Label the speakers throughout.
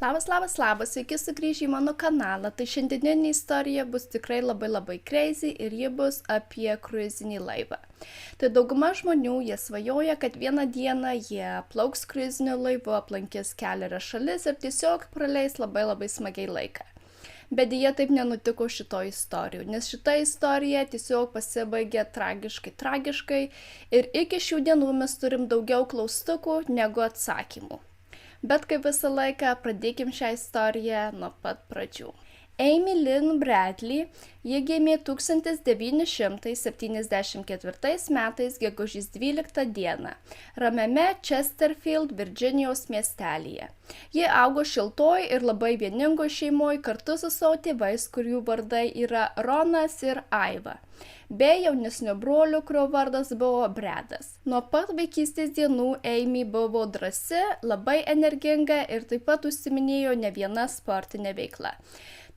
Speaker 1: Labas, sveiki sugrįžę į mano kanalą. Tai šiandieninė istorija bus tikrai labai crazy ir ji bus apie kruizinį laivą. Tai dauguma žmonių, jie svajoja, kad vieną dieną jie plauks kruiziniu laivu, aplankys kelias šalis ir tiesiog praleis labai smagiai laiką. Bet deja taip nenutiko šito istorijų, nes šita istorija tiesiog pasibaigė tragiškai ir iki šių dienų mes turim daugiau klaustukų negu atsakymų. Bet kaip visą laiką, pradėkim šią istoriją nuo pat pradžių. Amy Lynn Bradley, ji gimė 1974 metais gegužės 12 dieną, ramiame Chesterfield, Virdžinijos miestelyje. Ji augo šiltoj ir labai vieningoj šeimoj kartu su savo tėvais, kurių vardai yra Ronas ir Aiva, bei jaunesnio brolio, kurio vardas buvo Bredas. Nuo pat vaikystės dienų Amy buvo drąsi, labai energinga ir taip pat užsiiminėjo ne viena sportinė veikla.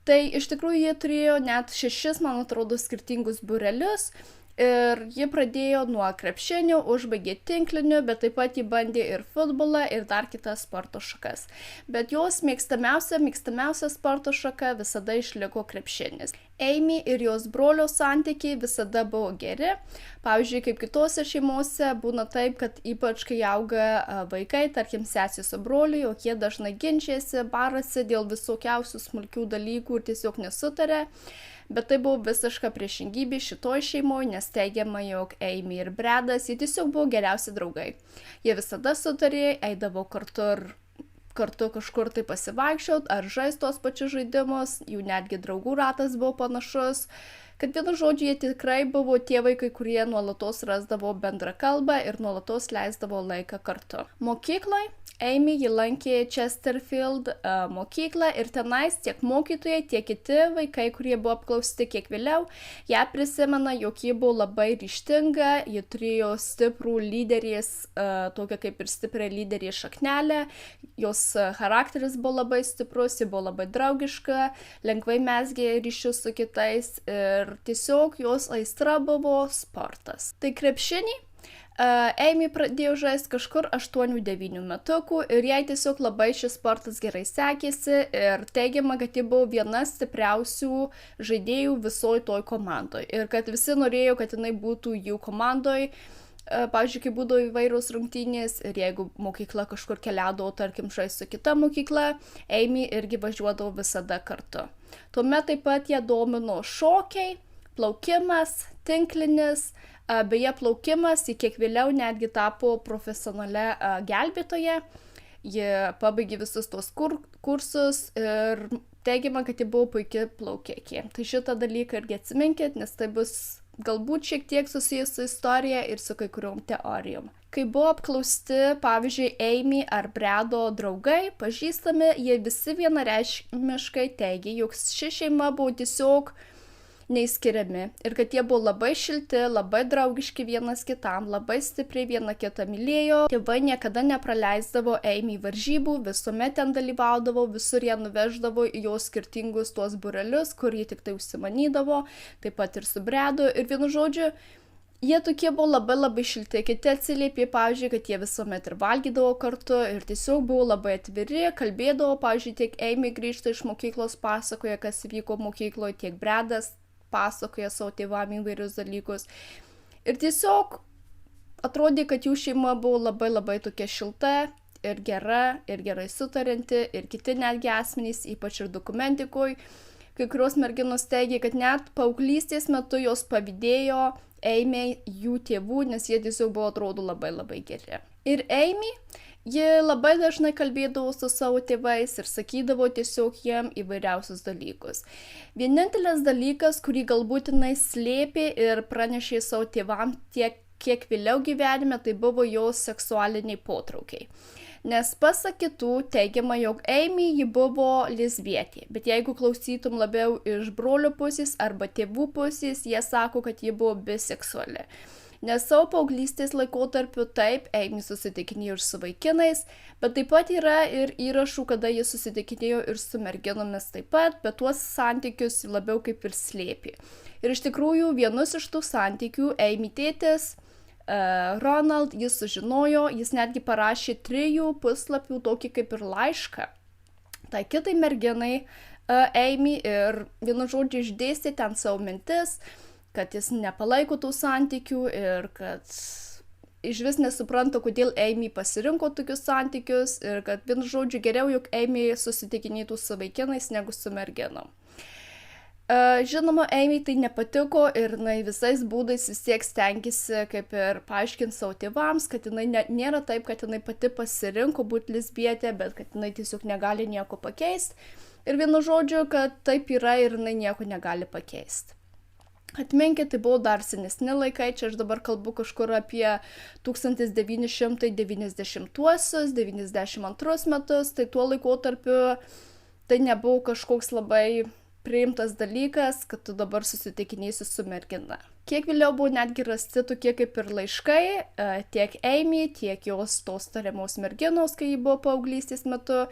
Speaker 1: Tai iš tikrųjų jie turėjo net 6, man atrodo, skirtingus būrelius ir ji pradėjo nuo krepšinio, užbaigė tinkliniu, bet taip pat ji bandė ir futbolą ir dar kitas sporto šakas. Bet jos mėgstamiausia sporto šaka visada išliko krepšinis. Amy ir jos brolio santykiai visada buvo geri. Pavyzdžiui, kaip kitose šeimose būna taip, kad ypač kai auga vaikai, tarkim sesė su broliu, o jie dažnai ginčiasi, barasi dėl visokiausių smulkių dalykų ir tiesiog nesutarė. Bet tai buvo visiška priešingybė šitoj šeimoje, nes teigiama, jog Amy ir Bredas, jie tiesiog buvo geriausi draugai. Jie visada sutarė, eidavo kartu kažkur tai pasivaikščiot ar žaist tos pačius žaidimus, jų netgi draugų ratas buvo panašus, kad vienu žodžiu jie tikrai buvo tie vaikai, kurie nuolatos rasdavo bendrą kalbą ir nuolatos leisdavo laiką kartu. Mokykloj Amy ji lankė Chesterfield mokyklą ir tenais tiek mokytojai, tiek kiti vaikai, kurie buvo apklausti kiek vėliau, ją prisimena, jog ji buvo labai ryžtinga, ji turėjo stiprų lyderės, tokią kaip ir stiprią lyderės šaknelę, jos charakteris buvo labai stiprus, ji buvo labai draugiška, lengvai mezgė ryšius su kitais ir tiesiog jos aistra buvo sportas. Tai krepšinį Amy pradėjo žaisti kažkur 8-9 metukų ir jai tiesiog labai šis sportas gerai sekėsi ir teigiama, kad ji buvo viena stipriausių žaidėjų visoj toj komandoj ir kad visi norėjo, kad jinai būtų jų komandoj. Pavyzdžiui, kai būdavo įvairios rungtynės ir jeigu mokykla kažkur keliaudavo, tarkim, žaisti su kita mokykla, Amy irgi važiuodavo visada kartu. Tuomet taip pat ją domino šokiai, plaukimas, tinklinis, beje plaukimas, ji kiek vėliau netgi tapo profesionale gelbėtoja, ji pabaigė visus tos kursus ir teigiama, kad ji buvo puikia plaukikė. Tai šitą dalyką irgi atsiminkit, nes tai bus galbūt šiek tiek susijęs su istorija ir su kai kuriom teorijom. Kai buvo apklausti, pavyzdžiui, Amy ar Bredo draugai, pažįstami, jie visi vienareikšmiškai teigė, jog ši šeima buvo tiesiog neįskiriami ir kad jie buvo labai šilti, labai draugiški vienas kitam, labai stipriai vieną kitą mylėjo. Tėvai niekada nepraleisdavo Amy varžybų, visuomet ten dalyvaudavo, visur ją nuveždavo į jos skirtingus tuos būrelius, kur jie tik tai užsimanydavo, taip pat ir su Bredu ir vienu žodžiu, jie tokie buvo labai šilti. Kiti atsiliepė, pavyzdžiui, kad jie visuomet ir valgydavo kartu ir tiesiog buvo labai atviri, kalbėdavo, pavyzdžiui, tiek Amy grįžta iš mokyklos, pasakoja, kas įvyko mokykloje, tiek Bredas pasakoja savo tėvam įvairius dalykus. Ir tiesiog atrodė, kad jų šeima buvo labai tokia šilta ir gera, ir gerai sutarinti, ir kiti netgi asmenys, ypač ir dokumentikoj. Kai kurios merginos teigia, kad net paauglystės metu jos pavydėjo Amy jų tėvų, nes jie tiesiog buvo atrodo labai geri. Ir Amy, ji labai dažnai kalbėdavo su savo tėvais ir sakydavo tiesiog jiem įvairiausius dalykus. Vienintelis dalykas, kurį galbūt jinai slėpė ir pranešė savo tėvam tiek kiek vėliau gyvenime, tai buvo jos seksualiniai potraukiai. Nes pasak kitų teigiama, jog Amy ji buvo lesbietė, bet jeigu klausytum labiau iš brolio pusės arba tėvų pusės, jie sako, kad ji buvo biseksuali. Nes savo paauglystės laikotarpiu taip, Amy susitikinėjo ir su vaikinais, bet taip pat yra ir įrašų, kada jie susitikinėjo ir su merginomis taip pat, bet tuos santykius labiau kaip ir slėpė. Ir iš tikrųjų vienus iš tų santykių Amy tėtis, Ronald, jis sužinojo, jis netgi parašė 3 puslapių tokį kaip ir laišką tai kitai merginai Amy ir vienu žodžiu išdėstė ten savo mintis, kad jis nepalaiko tų santykių ir kad išvis nesupranta, kodėl Amy pasirinko tokius santykius ir kad vienu žodžiu geriau, jog Amy susitikinėtų su vaikinais negu su merginom. Žinoma, Amy tai nepatiko ir jinai visais būdais vis tiek stengėsi kaip ir paaiškinti savo tėvams, kad jinai nėra taip, kad jinai pati pasirinko būti lesbietė, bet kad jinai tiesiog negali nieko pakeisti. Ir vienu žodžiu, kad taip yra ir jinai nieko negali pakeisti. Atminkit, tai buvo dar senesni laikai, čia aš dabar kalbu kažkur apie 1990-92 metus, tai tuo laikotarpiu tai nebuvo kažkoks labai priimtas dalykas, kad tu dabar susitikinėsi su mergina. Kiek vėliau buvo netgi rasti tokie kaip ir laiškai, tiek Amy, tiek jos tos tariamos merginos, kai ji buvo paauglystės metu,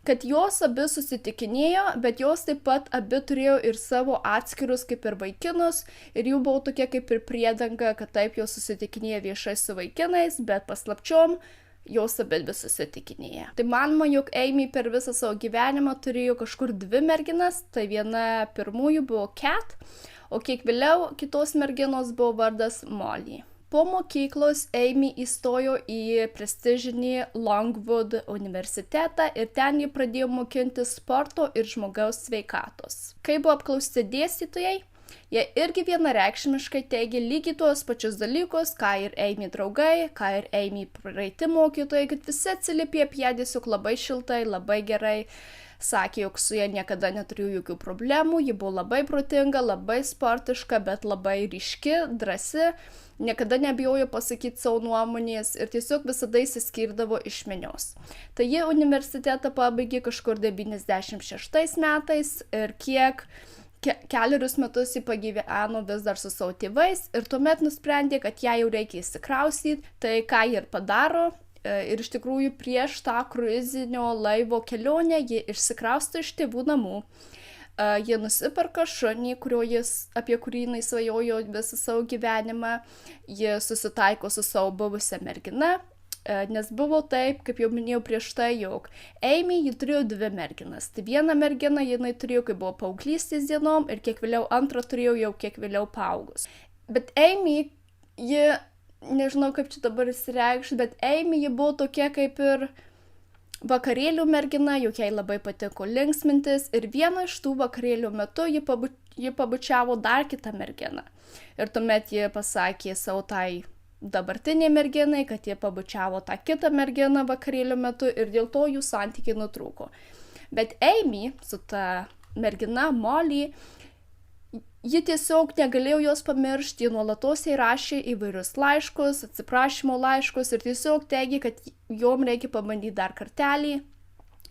Speaker 1: kad jos abi susitikinėjo, bet jos taip pat abi turėjo ir savo atskirus kaip ir vaikinus, ir jų buvo tokia kaip ir priedanga, kad taip jos susitikinėjo viešai su vaikinais, bet paslapčiom jos abi susitikinėja. Tai manoma, jog Amy per visą savo gyvenimą turėjo kažkur 2 merginas, tai viena pirmųjų buvo Kat, o kiek vėliau kitos merginos buvo vardas Molly. Po mokyklos Amy įstojo į prestižinį Longwood universitetą ir ten ji pradėjo mokinti sporto ir žmogaus sveikatos. Kai buvo apklausti dėstytojai, jie irgi vienareikšmiškai teigė lygiai tuos pačius dalykus, ką ir Amy draugai, ką ir Amy praeiti mokytojai, kad visi atsiliepė apie ją tiesiog labai šiltai, labai gerai. Sakė, jog su ja niekada neturėjo jokių problemų, ji buvo labai protinga, labai sportiška, bet labai ryški, drąsi, niekada nebijojo pasakyti savo nuomonės ir tiesiog visada išsiskirdavo iš minios. Tai ji universitetą pabaigė kažkur 96 metais ir keliarius metus ji pagyveno vis dar su savo tėvais ir tuomet nusprendė, kad jai jau reikia įsikraustyti, tai ką ji ir padaro. Ir iš tikrųjų prieš tą kruizinio laivo kelionę ji išsikrausto iš tėvų namų. Jie nusiperka šunį, apie kurį jinai svajojo visą savo gyvenimą. Jie susitaiko su savo buvusia mergina, nes buvo taip, kaip jau minėjau prieš tai, jog Amy ji turėjo 2 merginas. Tai vieną merginą jinai turėjo, kai buvo paauglystės dienom ir kiek vėliau antrą turėjo jau kiek vėliau paaugus. Bet Amy, nežinau kaip čia dabar įsireikšti, bet Amy ji buvo tokia kaip ir vakarėlių mergina, juk jai labai patiko linksmintis ir vieną iš tų vakarėlių metu ji pabučiavo dar kitą merginą. Ir tuomet ji pasakė savo tai dabartiniai merginai, kad jie pabučiavo tą kitą merginą vakarėlių metu ir dėl to jų santykiai nutrūko. Bet Amy su ta mergina Molly, ji tiesiog negalėjo jos pamiršti, ji nuolatos įrašė įvairius laiškus, atsiprašymo laiškus ir tiesiog teigė, kad jom reikia pabandyti dar kartelį.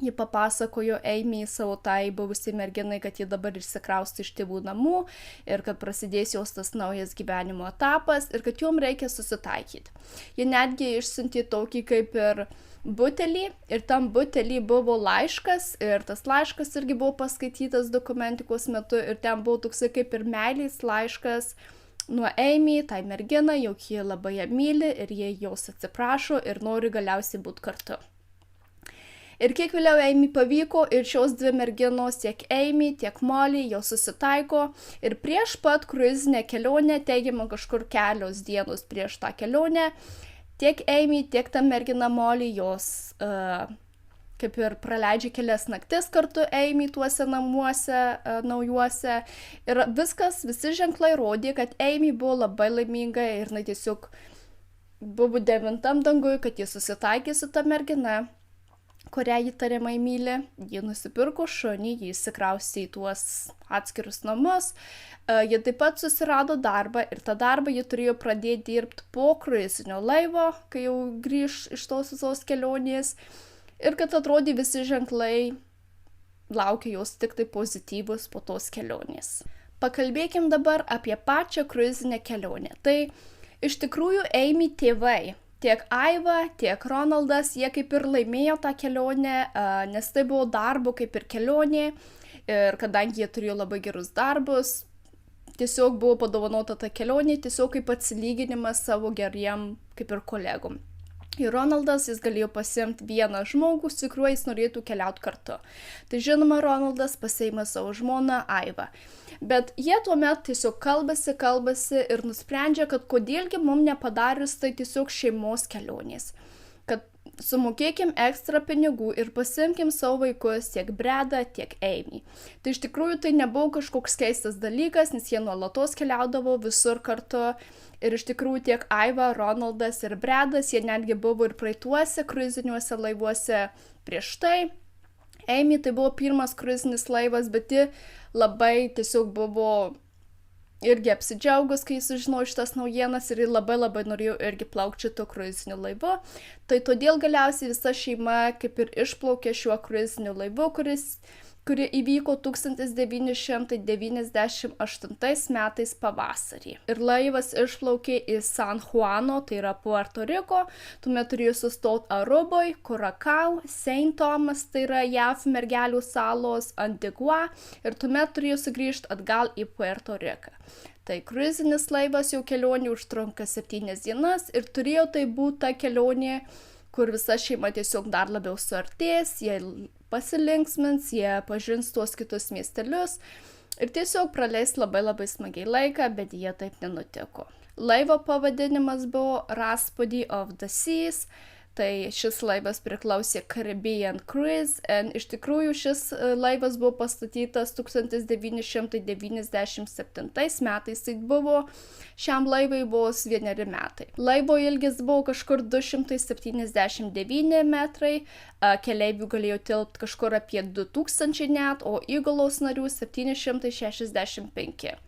Speaker 1: Ji papasakojo Amy savo tai buvusiai merginai, kad ji dabar išsikrausto iš tėvų namų ir kad prasidės jos tas naujas gyvenimo etapas ir kad jom reikia susitaikyti. Ji netgi išsiuntė tokį kaip ir butelį ir tam butelį buvo laiškas ir tas laiškas irgi buvo paskaitytas dokumentikos metu ir ten buvo toksai kaip ir meilės laiškas nuo Amy, tai merginai, jog jie labai ją myli ir jie jos atsiprašo ir nori galiausiai būti kartu. Ir kiek vėliau Amy pavyko ir šios 2 merginos, tiek Amy, tiek Molly, jos susitaiko ir prieš pat kruizinę kelionę, teigiama kažkur kelios dienos prieš tą kelionę, tiek Amy, tiek ta mergina Molly, jos kaip ir praleidžia kelias naktis kartu Amy tuose namuose naujuose. Ir visi ženklai rodė, kad Amy buvo labai laiminga ir jinai tiesiog buvo 9 dangui, kad ji susitaikė su ta mergina, kurią ji tariamai myli. Ji nusipirko šunį, ji įsikraustė į tuos atskirus namus. Ji taip pat susirado darbą ir tą darbą ji turėjo pradėti dirbti po kruizinio laivo, kai jau grįž iš tos visos kelionės. Ir kad atrodė visi ženklai laukia jos tik tai pozityvus po tos kelionės. Pakalbėkim dabar apie pačią kruizinę kelionę. Tai iš tikrųjų Amy tėvai, tiek Aiva, tiek Ronaldas, jie kaip ir laimėjo tą kelionę, nes tai buvo darbo kaip ir kelionė ir kadangi jie turėjo labai gerus darbus, tiesiog buvo padovanota ta kelionė, tiesiog kaip atsilyginimas savo geriem kaip ir kolegom. Ir Ronaldas jis galėjo pasiimti vieną žmogų, su kuriuo jis norėtų keliauti kartu. Tai žinoma, Ronaldas pasiėmė savo žmoną Aivą. Bet jie tuomet tiesiog kalbasi ir nusprendžia, kad kodėlgi mums nepadarius tai tiesiog šeimos kelionės. Kad sumokėkim ekstra pinigų ir pasiimkim savo vaikus tiek Bredą, tiek Amy. Tai iš tikrųjų tai nebuvo kažkoks keistas dalykas, nes jie nuolatos keliaudavo visur kartu. Ir iš tikrųjų tiek Aiva, Ronaldas ir Bredas, jie netgi buvo ir praeituose kruiziniuose laivuose prieš tai. Amy tai buvo pirmas kruizinis laivas, bet ji labai tiesiog buvo irgi apsidžiaugus, kai sužinojo šitas naujienas ir labai norėjo irgi plaukti šito kruiziniu laivu. Tai todėl galiausiai visa šeima kaip ir išplaukė šiuo kruiziniu laivu, kuri įvyko 1998 metais pavasarį. Ir laivas išplaukė į San Juano, tai yra Puerto Riko, tuomet turėjo sustoti Aruboj, Curacao, Saint Thomas, tai yra JAV mergelių salos, Antigua, ir tuomet turėjo sugrįžti atgal į Puerto Riką. Tai kruizinis laivas jau kelionė užtrunka 7 dienas ir turėjo tai būti ta kelionė, kur visa šeima tiesiog dar labiau suartės, jie pasilinksmins, jie pažins tuos kitus miestelius ir tiesiog praleis labai smagiai laiką, bet jie taip nenutiko. Laivo pavadinimas buvo Rhapsody of the Seas, tai šis laivas priklausė Caribbean Cruise, ir iš tikrųjų šis laivas buvo pastatytas 1997 metais, tai buvo šiam laivai vos 1 metai. Laivo ilgis buvo kažkur 279 metrai, keleivių galėjo tilpti kažkur apie 2000 net, o įgulos narių 765.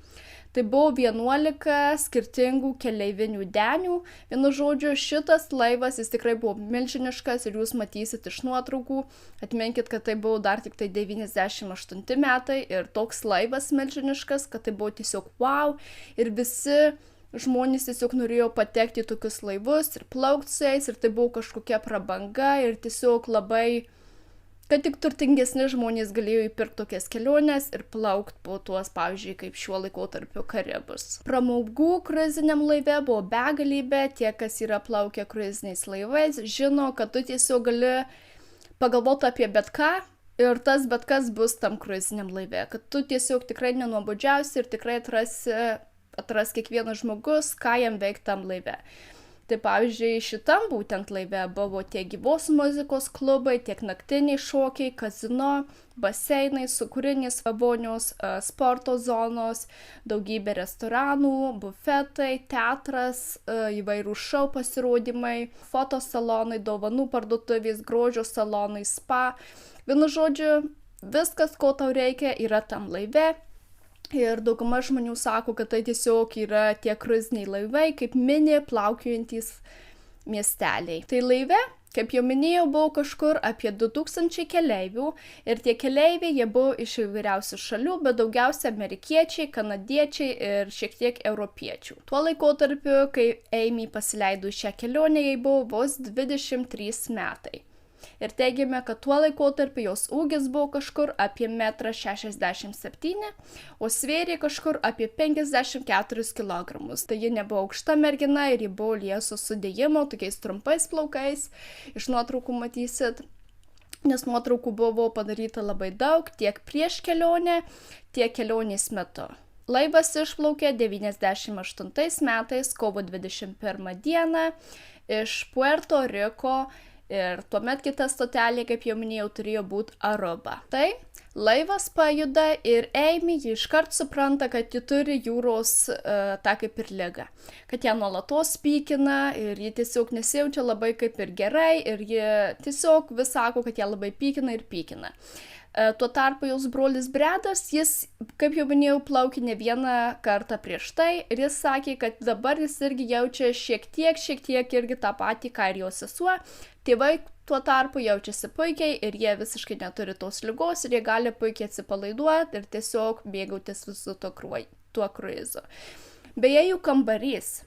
Speaker 1: Tai buvo 11 skirtingų keleivinių denių. Vienu žodžiu, šitas laivas, jis tikrai buvo milžiniškas ir jūs matysit iš nuotraukų. Atminkit, kad tai buvo dar tik tai 98 metai ir toks laivas milžiniškas, kad tai buvo tiesiog wow. Ir visi žmonės tiesiog norėjo patekti į tokius laivus ir plaukti su jais ir tai buvo kažkokia prabanga ir tiesiog labai... kad tik turtingesni žmonės galėjo įpirkti tokias keliones ir plaukti po tuos, pavyzdžiui, kaip šiuo laikotarpiu Karibus. Pramogų kruiziniam laive buvo begalybė, tie, kas yra plaukę kruiziniais laivais, žino, kad tu tiesiog gali pagalvoti apie bet ką ir tas bet kas bus tam kruiziniam laive, kad tu tiesiog tikrai nenuobodžiausi ir tikrai atras kiekvienas žmogus, ką jam veikti tam laive. Tai pavyzdžiui, šitam būtent laive buvo tiek gyvos muzikos klubai, tiek naktiniai šokiai, kazino, baseinai, sūkurinės vonios, sporto zonos, daugybė restoranų, bufetai, teatras, įvairių šou pasirodymai, fotosalonai, dovanų parduotuvės, grožio salonai, spa. Vienu žodžiu, viskas, ko tau reikia, yra tam laive. Ir dauguma žmonių sako, kad tai tiesiog yra tie kruiziniai laivai, kaip mini plaukiojantys miesteliai. Tai laive, kaip jau minėjau, buvo kažkur apie 2000 keleivių ir tie keleiviai, jie buvo iš įvairiausių šalių, bet daugiausia amerikiečiai, kanadiečiai ir šiek tiek europiečių. Tuo laikotarpiu, kai Amy pasileido šią kelionę, jai buvo vos 23 metai. Ir teigiame, kad tuo laikotarpiu jos ūgis buvo kažkur apie 1,67 m, o svėrė kažkur apie 54 kg. Tai ji nebuvo aukšta mergina ir ji buvo lieso sudėjimo, tokiais trumpais plaukais. Iš nuotraukų matysit, nes nuotraukų buvo padaryta labai daug, tiek prieš kelionę, tiek kelionės metu. Laivas išplaukė 98 metais, kovo 21 dieną, iš Puerto Riko. Ir tuomet kita stotelė, kaip jau minėjau, turėjo būti Aruba. Tai laivas pajuda ir Amy iškart supranta, kad ji turi jūros tą kaip ir ligą. Kad ją nuolatos pykina ir ji tiesiog nesijaučia labai kaip ir gerai ir ji tiesiog vis sako, kad ją labai pykina ir pykina. Tuo tarpu jos brolis Bredas, jis, kaip jau minėjau, plaukė ne vieną kartą prieš tai ir jis sakė, kad dabar jis irgi jaučia šiek tiek irgi tą patį, ką ir jo sesuo. Tėvai tuo tarpu jaučiasi puikiai ir jie visiškai neturi tos ligos ir jie gali puikiai atsipalaiduoti ir tiesiog mėgautis visu tuo kruizu. Beje, jų kambarys.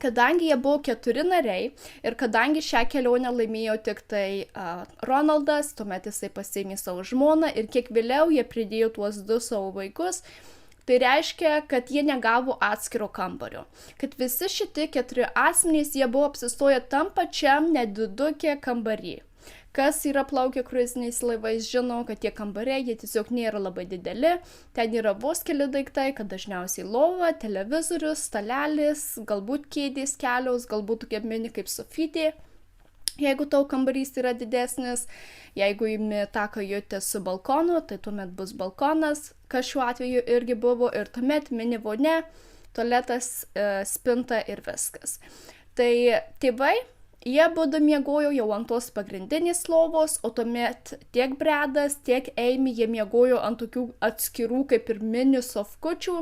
Speaker 1: Kadangi jie buvo 4 nariai ir kadangi šią kelionę laimėjo tik tai Ronaldas, tuomet jisai pasiėmė savo žmoną ir kiek vėliau jie pridėjo tuos 2 savo vaikus, Tai reiškia, kad jie negavo atskiro kambario. Kad visi šitie 4 asmenys, jie buvo apsistoję tam pačiam nedidukė kambarį. Kas yra plaukę kruiziniais laivais, žino, kad tie kambariai, jie tiesiog nėra labai dideli. Ten yra vos keli daiktai, kad dažniausiai lova, televizorius, stalelis, galbūt kėdės kelios, galbūt tokie mini kaip sofytė. Jeigu tau kambarys yra didesnis, jeigu imi tą kajutę su balkonu, tai tuomet bus balkonas, kas šiuo atveju irgi buvo, ir tuomet mini vonia, tualetas, spinta ir viskas. Tai tėvai, jie abudu miegojo jau ant tos pagrindinės lovos, o tuomet tiek Bredas, tiek Amy, jie miegojo ant tokių atskirų kaip ir mini sofkučių,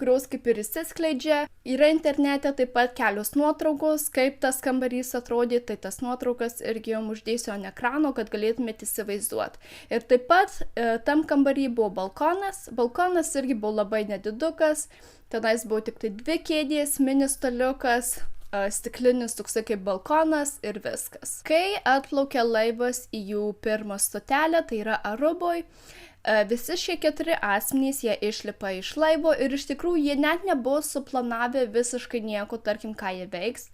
Speaker 1: kurios kaip ir išsiskleidžia. Yra internete taip pat kelios nuotraukos, kaip tas kambarys atrodė, tai tas nuotraukas irgi jums uždėsiu ant ekrano, kad galėtumėte įsivaizduoti. Ir taip pat tam kambarį buvo balkonas. Balkonas irgi buvo labai nedidukas, tenais buvo tik tai 2 kėdės, mini staliukas, stiklinis toksai kaip balkonas ir viskas. Kai atplaukė laivas į jų pirmą stotelę, tai yra Aruboj, visi šie 4 asmenys, jie išlipa iš laivo ir iš tikrųjų jie net nebuvo suplanavę visiškai nieko, tarkim, ką jie veiks,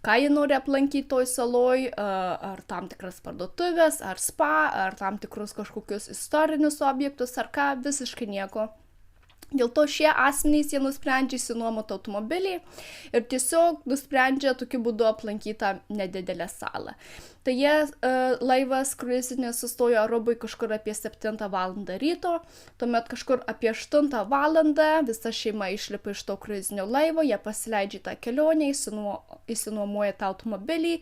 Speaker 1: ką jie nori aplankyti toj saloj, ar tam tikras parduotuvės, ar spa, ar tam tikrus kažkokius istorinius objektus, ar ką, visiškai nieko. Dėl to šie asmenys, jie nusprendžia išsinuomoti automobilį ir tiesiog nusprendžia tokiu būdu aplankyti tą nedidelę salą. Tai jie laivas kruizinis sustojo Aruboj kažkur apie 7 valandą ryto, tuomet kažkur apie 8 valandą visa šeima išlipa iš to kruizinio laivo, jie pasileidžia tą kelionę, išsinuomoja tą automobilį,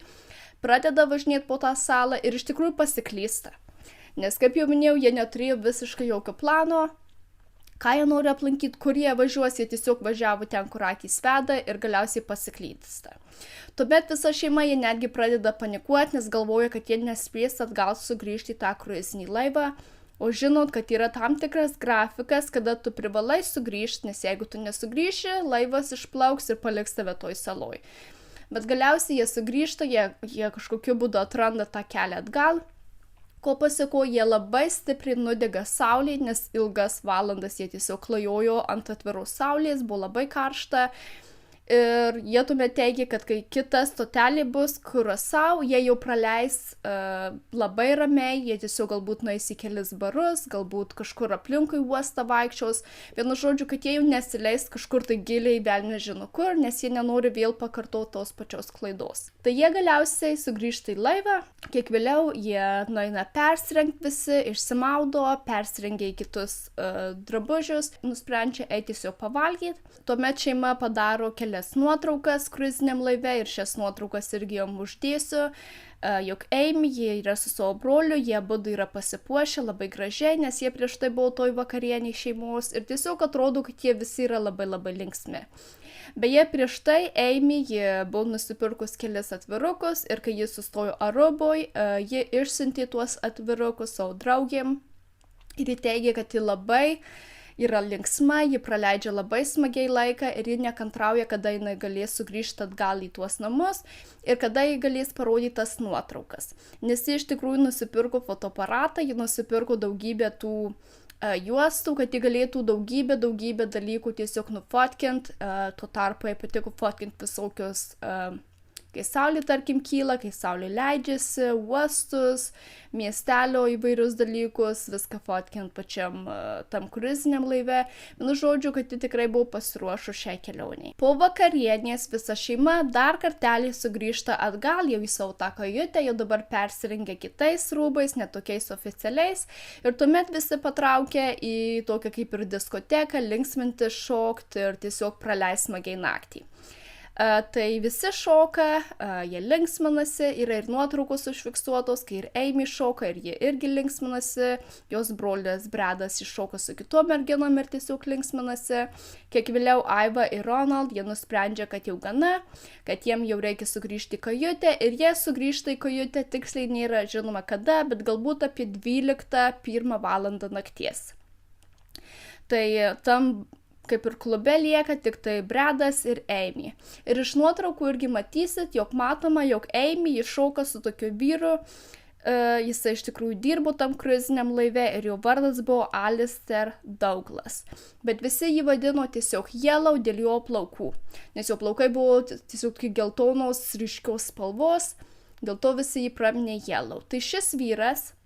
Speaker 1: pradeda važinėti po tą salą ir iš tikrųjų pasiklysta. Nes, kaip jau minėjau, jie neturėjo visiškai jokio plano, ką jie nori aplankyti, kur jie važiuos, jie tiesiog važiavo ten, kur akys veda ir galiausiai pasiklysta. Tuomet visa šeima jie netgi pradeda panikuoti, nes galvoja, kad jie nespės atgal sugrįžti į tą kruizinį laivą, o žinot, kad yra tam tikras grafikas, kada tu privalai sugrįžti, nes jeigu tu nesugrįši, laivas išplauks ir paliks tave toj saloj. Bet galiausiai jie sugrįžta, jie kažkokiu būdu atranda tą kelią atgal. Ko paseko, jie labai stipriai nudega saulėje, nes ilgas valandas jie tiesiog klajojo ant atviros saulės, buvo labai karšta. Ir jie tuomet teigia, kad kai kita stotelė bus Kurasau, jie jau praleis labai ramiai, jie tiesiog galbūt nueis į kelis barus, galbūt kažkur aplinkui uostą vaikščios. Vienu žodžiu, kad jie jau nesileis kažkur tai giliai, vėl nežino kur, nes jie nenori vėl pakartoti tos pačios klaidos. Tai jie galiausiai sugrįžta į laivą, kiek vėliau jie nueina persirengti visi, išsimaudo, persirengia į kitus drabužius, nusprendžia eiti tiesiog pavalgyti. Tuomet šeima padaro kelias nuotraukas kruiziniam laive ir šias nuotraukas irgi jom uždėsiu, jog Amy, jie yra su savo broliu, jie abudu yra pasipuošę labai gražiai, nes jie prieš tai buvo toj vakarienėj šeimos ir tiesiog atrodo, kad jie visi yra labai labai linksmi. Beje, prieš tai Amy, jie buvo nusipirkus kelis atvirukus ir kai jis sustojo Aruboj, jie išsiuntė tuos atvirukus savo draugėm ir jie teigia, kad ji labai yra linksma, ji praleidžia labai smagiai laiką ir ji nekantrauja, kada jinai galės sugrįžti atgal į tuos namus ir kada ji galės parodyti tas nuotraukas. Nes ji iš tikrųjų nusipirko fotoaparatą, ji nusipirko daugybę tų juostų, kad ji galėtų daugybę dalykų tiesiog nufotkint, tuo tarpu jai patiko fotkint visokius, kai saulė tarkim kyla, kai saulė leidžiasi, uostus, miestelio įvairius dalykus, viską fotkint pačiam tam kruiziniam laive. Vienu žodžiu, kad ji tikrai buvo pasiruošus šiai kelioniai. Po vakarienės visa šeima dar kartelį sugrįžta atgal jau į savo tą kajutę, jau dabar persirengia kitais rūbais, ne tokiais oficialiais. Ir tuomet visi patraukia į tokią kaip ir diskoteką, linksminti, šokti ir tiesiog praleis smagiai naktį. Tai visi šoka, jie linksminasi, yra ir nuotraukos užfiksuotos, kai ir Amy šoka ir jie irgi linksminasi, jos brolis Bredas iššoka su kitom merginom ir tiesiog linksminasi. Kiek vėliau Aiva ir Ronald, jie nusprendžia, kad jau gana, kad jiem jau reikia sugrįžti į kajutę ir jie sugrįžta į kajutę, tiksliai nėra žinoma kada, bet galbūt apie 12-1 valandą nakties. Tai tam kaip ir klube lieka tik tai Bredas ir Amy. Ir iš nuotraukų irgi matysit, jog matoma, jog Amy iššoka su tokiu vyru, Jisai iš tikrųjų dirbo tam kruiziniam laive ir jo vardas buvo Alistair Douglas. Bet visi jį vadino tiesiog Yellow dėl jo plaukų, nes jo plaukai buvo tiesiog geltonos ryškios spalvos, dėl to visi jį praminė Yellow. Tai šis vyras,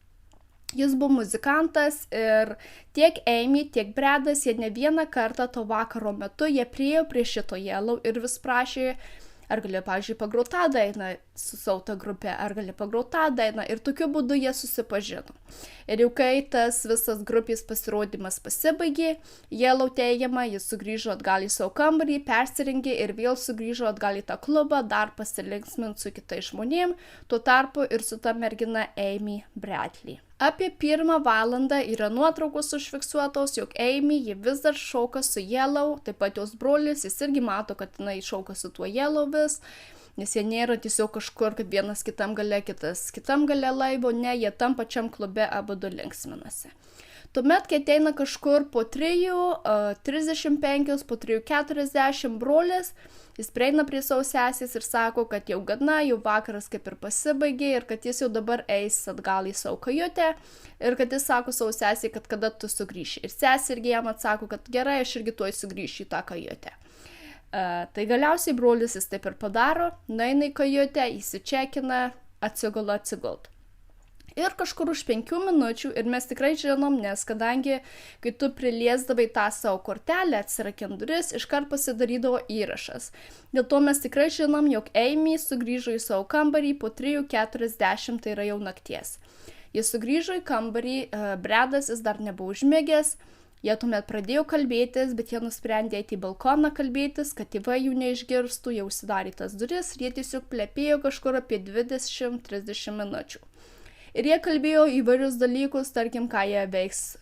Speaker 1: jis buvo muzikantas ir tiek Amy, tiek Bradas, jie ne vieną kartą to vakaro metu, jie priėjo prie šito Yellow ir vis prašė, ar gali, pavyzdžiui, pagroti tą dainą su savo ta grupe, ar gali pagroti tą dainą. Ir tokiu būdu jie susipažino. Ir jau kai tas visas grupės pasirodymas pasibaigė, Yellow teigiama, jis sugrįžo atgal į savo kambarį, persirengė ir vėl sugrįžo atgal į tą klubą, dar pasilinksminti su kitais žmonėm, tuo tarpu ir su ta mergina Amy Bradley. Apie 1 valandą yra nuotraukos užfiksuotos, jog Amy ji vis dar šoka su Yellow, taip pat jos brolis, jis irgi mato, kad jinai šoka su tuo Yellow vis, nes jie nėra tiesiog kažkur, kad vienas kitam gale, kitas kitam gale laivo, ne, jie tam pačiam klube abudu linksminasi. Tuomet, kai ateina kažkur po 3:35, po 3:40 brolis, jis prieina prie savo sesės ir sako, kad jau gana, jau vakaras kaip ir pasibaigė ir kad jis jau dabar eis atgal į savo kajutę ir kad jis sako savo sesė, kad kada tu sugrįši. Ir sesė irgi jam atsako, kad gerai, aš irgi tuoj sugrįšiu į tą kajutę. Tai galiausiai brolis jis taip ir padaro, nueina į kajutę, įsičekina, atsigult. Ir kažkur už 5 minučių, ir mes tikrai žinom, nes kadangi, kai tu priliesdavai tą savo kortelę, atsirakint duris, iškart pasidarydavo įrašas. Dėl to mes tikrai žinom, jog Amy sugrįžo į savo kambarį po 3:40, tai yra jau nakties. Jis sugrįžo į kambarį, Bradas jis dar nebuvo užmigęs, jie tuomet pradėjo kalbėtis, bet jie nusprendė eiti į balkoną kalbėtis, kad tėvai jų neišgirstų, jau užsidarė tas duris, ir jie tiesiog plepėjo kažkur apie 20-30 minučių. Ir jie kalbėjo įvairius dalykus, tarkim, ką jie veiks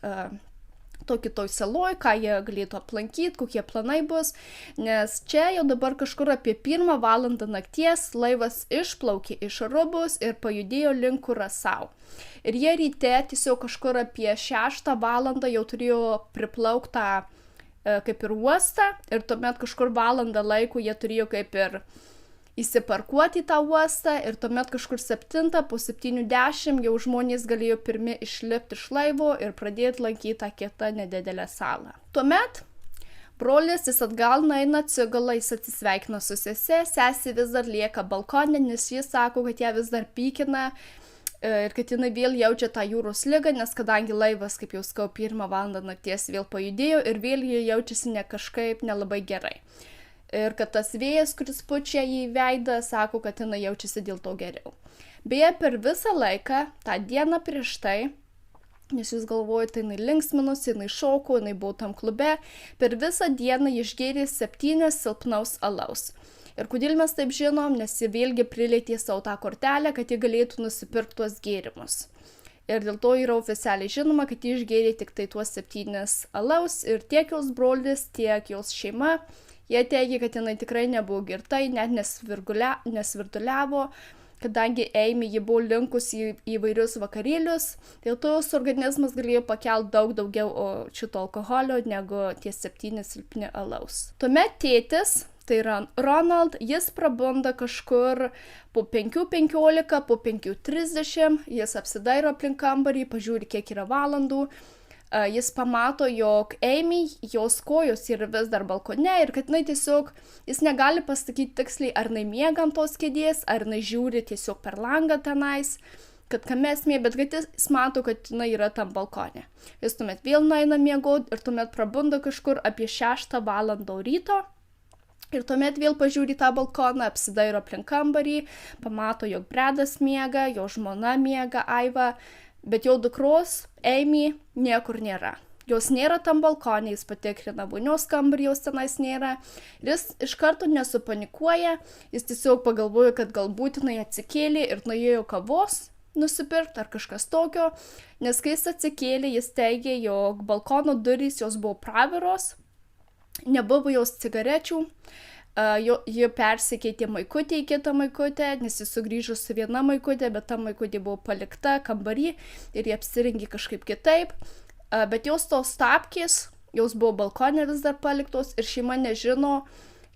Speaker 1: kitoj saloj, ką jie galėtų aplankyti, kokie planai bus, nes čia jau dabar kažkur apie 1 valandą nakties laivas išplaukė iš Arubos ir pajudėjo link Kurasau. Ir jie ryte tiesiog kažkur apie 6 valandą jau turėjo priplauktą kaip ir uostą ir tuomet kažkur valandą laiko jie turėjo kaip ir įsiparkuoti į tą uostą ir tuomet kažkur 7, po 7:10 jau žmonės galėjo pirmi išlipti iš laivo ir pradėti lankyti tą kitą nedidelę salą. Tuomet brolis jis atgal nueina atsigula, jis atsisveikina su sesė vis dar lieka balkone, nes jis sako, kad ją vis dar pykina ir kad jinai vėl jaučia tą jūros ligą, nes kadangi laivas, kaip jau sakau, 1 valandą nakties vėl pajudėjo ir vėl jie jaučiasi kažkaip nelabai gerai. Ir kad tas vėjas, kuris pučia į veidą, sako, kad jinai jaučiasi dėl to geriau. Beje, per visą laiką, tą dieną prieš tai, nes jūs galvojate, jinai linksminosi, jinai šoko, jinai buvo tam klube, per visą dieną išgėrė 7 silpnaus alaus. Ir kodėl mes taip žinom, nes jie vėlgi prilietė savo tą kortelę, kad jie galėtų nusipirkti tuos gėrimus. Ir dėl to yra oficialiai žinoma, kad jie išgėrė tik tai tuos 7 alaus ir tiek jos brolis, tiek jos šeima. Jie teigia, kad jinai tikrai nebuvo girta, net nesvirduliavo, kadangi Amy ji buvo linkusi į įvairius vakarėlius, dėl to jos organizmas galėjo pakelti daug daugiau šito alkoholio negu tie 7 silpni alaus. Tuomet tėtis, tai yra Ronald, jis prabunda kažkur po 5:15, po 5:30, jis apsidairo aplink kambarį, pažiūri, kiek yra valandų. Jis pamato, jog Amy, jos kojos yra vis dar balkone ir kad jinai tiesiog, jis negali pasakyti tiksliai, ar jinai miega ant tos kėdės, ar jinai žiūri tiesiog per langą tenais, kad kame esmė, bet kad jis mato, kad jinai yra tam balkone. Jis tuomet vėl nueina miegoti ir tuomet prabunda kažkur apie 6 valandą ryto. Ir tuomet vėl pažiūri tą balkoną, apsidairo aplink kambarį, pamato, jog Bradas miega, jo žmona miega, Aiva, bet jau dukros, Amy, niekur nėra. Jos nėra tam balkonė, jis patikrina vonios kambarį, jos tenais nėra. Ir jis iš karto nesupanikuoja, jis tiesiog pagalvoja, kad galbūt jinai atsikėlė ir nuėjo kavos nusipirkti ar kažkas tokio, nes kai jis atsikėlė, jis teigė, jog balkono durys jos buvo praviros, nebuvo jos cigarečių. Ji persikeitė maikutę į kitą maikutę, nes jis sugrįžo su viena maikutė, bet ta maikutė buvo palikta kambarį ir jie apsirengė kažkaip kitaip. Bet jos tos tapkės, jos buvo balkonė vis dar paliktos ir šeima nežino,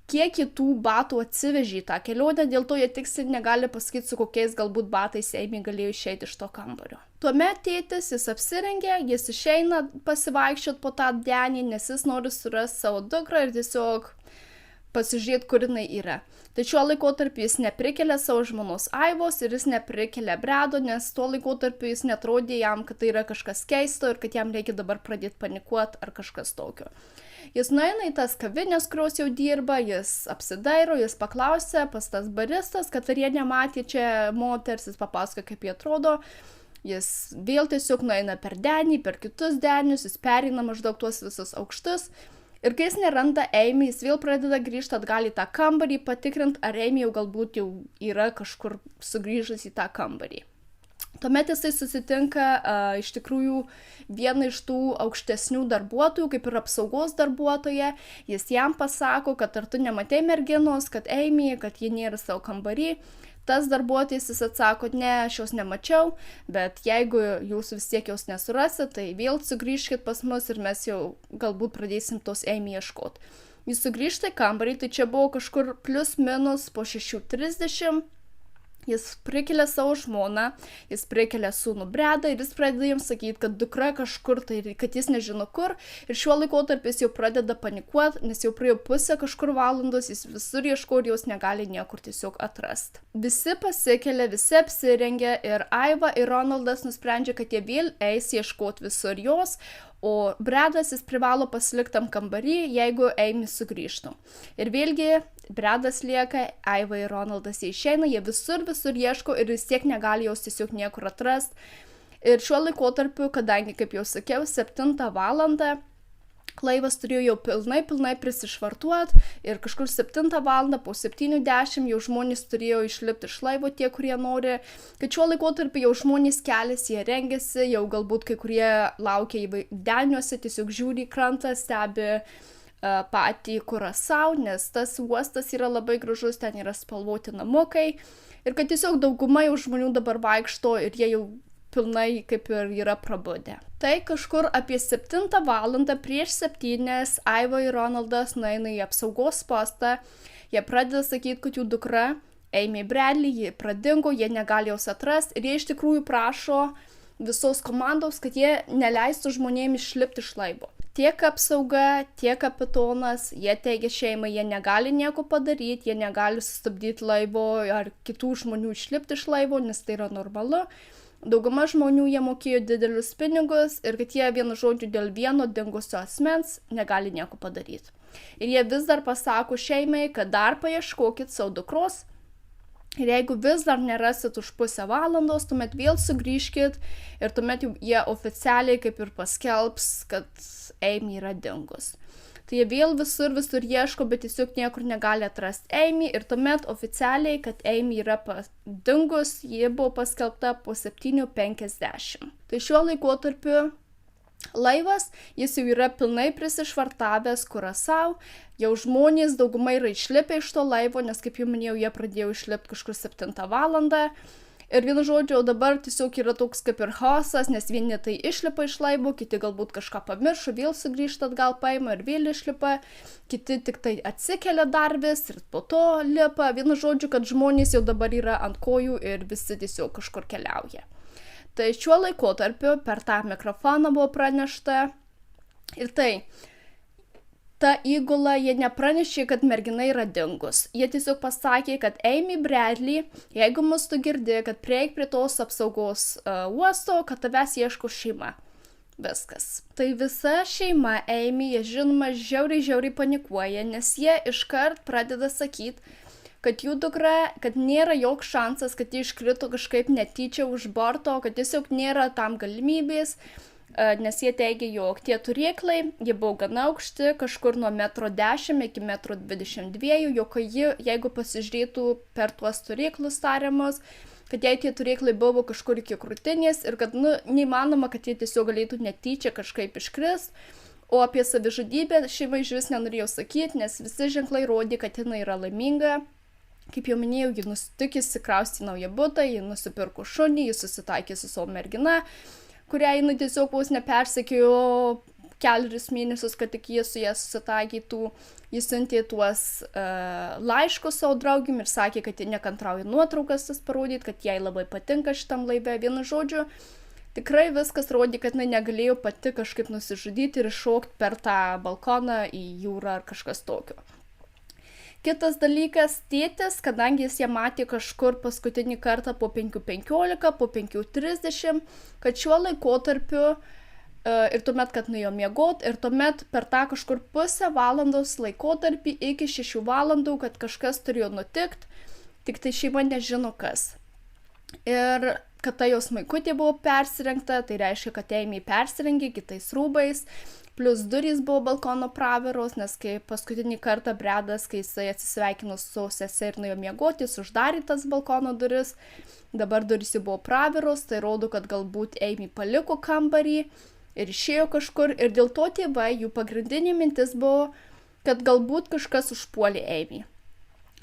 Speaker 1: kiek kitų batų atsivežė į tą kelionę, dėl to jie tiksliai negali pasakyti, su kokiais galbūt batais Amy galėjo išeiti iš to kambario. Tuomet tėtis, jis apsirengė, jis išeina pasivaikščiot po tą denį, nes jis nori surasti savo dukrą ir tiesiog pasižiūrėti, kur jinai yra. Tačiau laikotarpį jis neprikelia savo žmonos Aivos ir jis neprikelia Bredo, nes tuo laikotarpiu jis netrodė jam, kad tai yra kažkas keisto ir kad jam reikia dabar pradėti panikuoti ar kažkas tokio. Jis nueina į tas kavinės, kurios jau dirba, jis apsidairo, jis paklausia pas tas baristas, kad ar jie nematė čia moters, jis papasakoja, kaip jie atrodo. Jis vėl tiesiog nueina per denį, per kitus denius, jis pereina maždaug tuos visus aukštus. Ir kai jis neranda Amy, jis vėl pradeda grįžti atgal į tą kambarį, patikrint, ar Amy jau galbūt jau yra kažkur sugrįžus į tą kambarį. Tuomet jisai susitinka iš tikrųjų vieną iš tų aukštesnių darbuotojų, kaip ir apsaugos darbuotoja. Jis jam pasako, kad ar tu nematei merginos, kad Amy, kad ji nėra savo kambarį. Tas darbuotojas jis atsako, ne, aš jos nemačiau, bet jeigu jūs vis tiek jos nesurasit, tai vėl sugrįžkit pas mus ir mes jau galbūt pradėsim tos Amy ieškoti. Jis sugrįžta į kambarį, tai čia buvo kažkur plus minus po 6:30. Jis prikelia savo žmoną, jis prikelia sūnų Bredą ir jis pradeda jiems sakyti, kad dukra kažkur, tai kad jis nežino kur. Ir šiuo laikotarpiu jis jau pradeda panikuoti, nes jau praėjo pusę kažkur valandos, jis visur ieško ir jos negali niekur tiesiog atrasti. Visi pasikelia, visi apsirengia ir Aiva ir Ronaldas nusprendžia, kad jie vėl eis ieškoti visur jos, o Bredas jis privalo pasilikti tam kambarį, jeigu Amy sugrįžtų. Ir vėlgi Bredas lieka, Aiva ir Ronaldas jie išeina, jie visur ieško ir vis tiek negali jos tiesiog niekur atrasti. Ir šiuo laikotarpiu, kadangi, kaip jau sakiau, 7 valandą, laivas turėjo jau pilnai prisišvartuoti ir kažkur 7 valandą po 7:10 jau žmonės turėjo išlipti iš laivo tie, kurie nori. Kad šiuo laikotarpiu jau žmonės keliasi, jie rengiasi, jau galbūt kai kurie laukia deniuose, tiesiog žiūri į krantą, stebi patį Kurasau, nes tas uostas yra labai gražus, ten yra spalvoti namukai. Ir kad tiesiog dauguma jau žmonių dabar vaikšto ir jie jau pilnai kaip ir yra prabudę. Tai kažkur apie 7 valandą prieš 7 Aiva ir Ronaldas nueina į apsaugos postą. Jie pradeda sakyti, kad jų dukra Amy Bradley, ji pradingo, jie negali jos atrasti ir jie iš tikrųjų prašo visos komandos, kad jie neleistų žmonėms išlipti iš laivo. Tiek apsauga, tiek kapitonas, jie teigia šeimai, jie negali nieko padaryti, jie negali sustabdyti laivo ar kitų žmonių išlipti iš laivo, nes tai yra normalu. Dauguma žmonių jie mokėjo didelius pinigus ir kad jie vienu žodžiu dėl vieno dingusio asmens negali nieko padaryti. Ir jie vis dar pasako šeimai, kad dar paieškokit savo dukros ir jeigu vis dar nerasit už pusę valandos, tuomet vėl sugrįžkit ir tuomet jau jie oficialiai kaip ir paskelbs, kad Amy yra dingus. Tai jie vėl visur ieško, bet tiesiog niekur negali atrasti Amy ir tuomet oficialiai, kad Amy yra dingus, ji buvo paskelbta po 7:50. Tai šiuo laikotarpiu laivas, jis jau yra pilnai prisišvartavęs Kurasau, jau žmonės daugumai yra išlipę iš to laivo, nes kaip jau minėjau, jie pradėjo išlipti kažkur 7 valandą. Ir vienu žodžiu, dabar tiesiog yra toks kaip ir chaosas, nes vieni tai išlipa iš laivo, kiti galbūt kažką pamiršo, vėl sugrįžta atgal paima ir vėl išlipa, kiti tik tai atsikelia dar vis ir po to lipa. Vienu žodžiu, kad žmonės jau dabar yra ant kojų ir visi tiesiog kažkur keliauja. Tai šiuo laikotarpiu per tą mikrofoną buvo pranešta ir tai. Ta įgula, jie nepranešė, kad mergina yra dingus. Jie tiesiog pasakė, kad Amy Bradley, jeigu mus tu girdi, kad prieik prie tos apsaugos uosto, kad tavęs ieško šeima. Viskas. Tai visa šeima Amy, jie žinoma, žiauriai panikuoja, nes jie iškart pradeda sakyti, kad jų dukra, kad nėra joks šansas, kad ji iškrito kažkaip netyčia už borto, kad tiesiog nėra tam galimybės. Nes jie teigia, jog tie turėklai, jie buvo gana aukšti, kažkur nuo 1,10 m iki 1,22 m, jog jeigu pasižiūrėtų per tuos turėklus tariamus, kad jei tie turėklai buvo kažkur iki krūtinės ir kad neįmanoma, kad jie tiesiog galėtų netyčia kažkaip iškrist, o apie savižudybę šeima iš vis nenorėjo sakyti, nes visi ženklai rodė, kad jinai yra laiminga. Kaip jau minėjau, ji nustikėsi krausti naują butą, ji nusipirko šunį, ji susitaikė su savo mergina, kurią jinai tiesiog vos nepersekiojo kelerius mėnesius, kad tik jie su ją susitaikytų. Jis siuntė tuos laiškus savo draugim ir sakė, kad jie nekantrauja nuotraukas tas parodyti, kad jai labai patinka šitam laive. Vienu žodžiu, tikrai viskas rodė, kad jinai negalėjo pati kažkaip nusižudyti ir iššokti per tą balkoną į jūrą ar kažkas tokio. Kitas dalykas, tėtis, kadangi jis ją matė kažkur paskutinį kartą po 5:15, po 5:30, kad šiuo laikotarpiu ir tuomet, kad nuėjo miegot, ir tuomet per tą kažkur pusę valandos laikotarpį iki 6 valandų, kad kažkas turėjo nutikti, tik tai šeima nežino kas. Ir kad ta jos maikutė buvo persirengta, tai reiškia, kad Amy persirengė kitais rūbais, plus durys buvo balkono praviros, nes kai paskutinį kartą Bredas, kai jisai atsisveikino su sese ir nuėjo miegoti, jis uždarė tas balkono duris, dabar durys jau buvo praviros, tai rodo, kad galbūt Amy paliko kambarį ir išėjo kažkur, ir dėl to tėvai, jų pagrindinė mintis buvo, kad galbūt kažkas užpuolė Amy.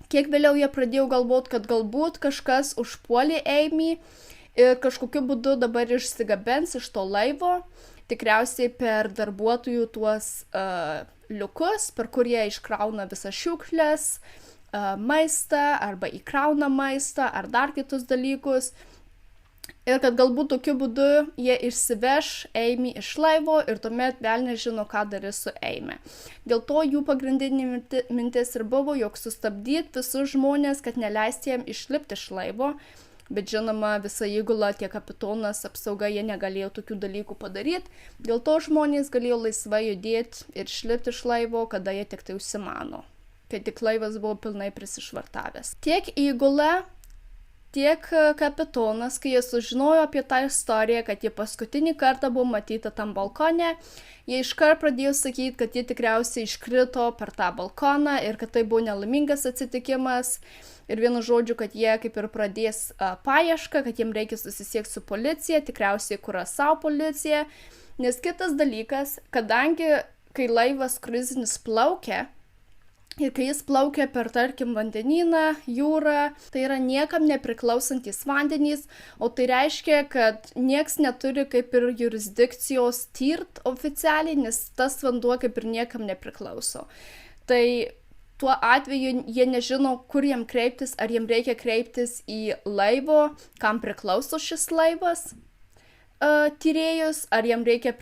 Speaker 1: Kiek vėliau jie pradėjo galvoti, kad galbūt kažkas užpuolė Amy ir kažkokiu būdu dabar išsigabens iš to laivo, tikriausiai per darbuotojų tuos liukus, per kur jie iškrauna visas šiukšles, maistą, arba įkrauna maistą, ar dar kitus dalykus. Ir kad galbūt tokiu būdu jie išsiveš Amy iš laivo ir tuomet vėl nežino, ką darys su Amy. Dėl to jų pagrindinė mintis ir buvo, jog sustabdyti visus žmonės, kad neleisti jiem išlipti iš laivo. Bet žinoma, visa įgula, tiek kapitonas, apsauga, jie negalėjo tokių dalykų padaryti. Dėl to žmonės galėjo laisvai judėti ir išlipti iš laivo, kada jie tik tai užsimano, kai tik laivas buvo pilnai prisišvartavęs. Tiek įgula, tiek kapitonas, kai jie sužinojo apie tą istoriją, kad jie paskutinį kartą buvo matyta tam balkone, jie iškart pradėjo sakyti, kad jie tikriausiai iškrito per tą balkoną ir kad tai buvo nelaimingas atsitikimas. Ir vienu žodžiu, kad jie kaip ir pradės paiešką, kad jiems reikia susisiekti su policija, tikriausiai Kurasau policija. Nes kitas dalykas, kadangi kai laivas kruizinis plaukia, ir kai jis plaukia per, tarkim, vandenyną, jūrą, tai yra niekam nepriklausantis vandenys, o tai reiškia, kad nieks neturi kaip ir jurisdikcijos tirt oficialiai, nes tas vanduo kaip ir niekam nepriklauso. Tai tuo atveju jie nežino, kur jiem kreiptis, ar jiem reikia kreiptis į laivo, kam priklauso šis laivas, tyrėjus, ar jiem reikia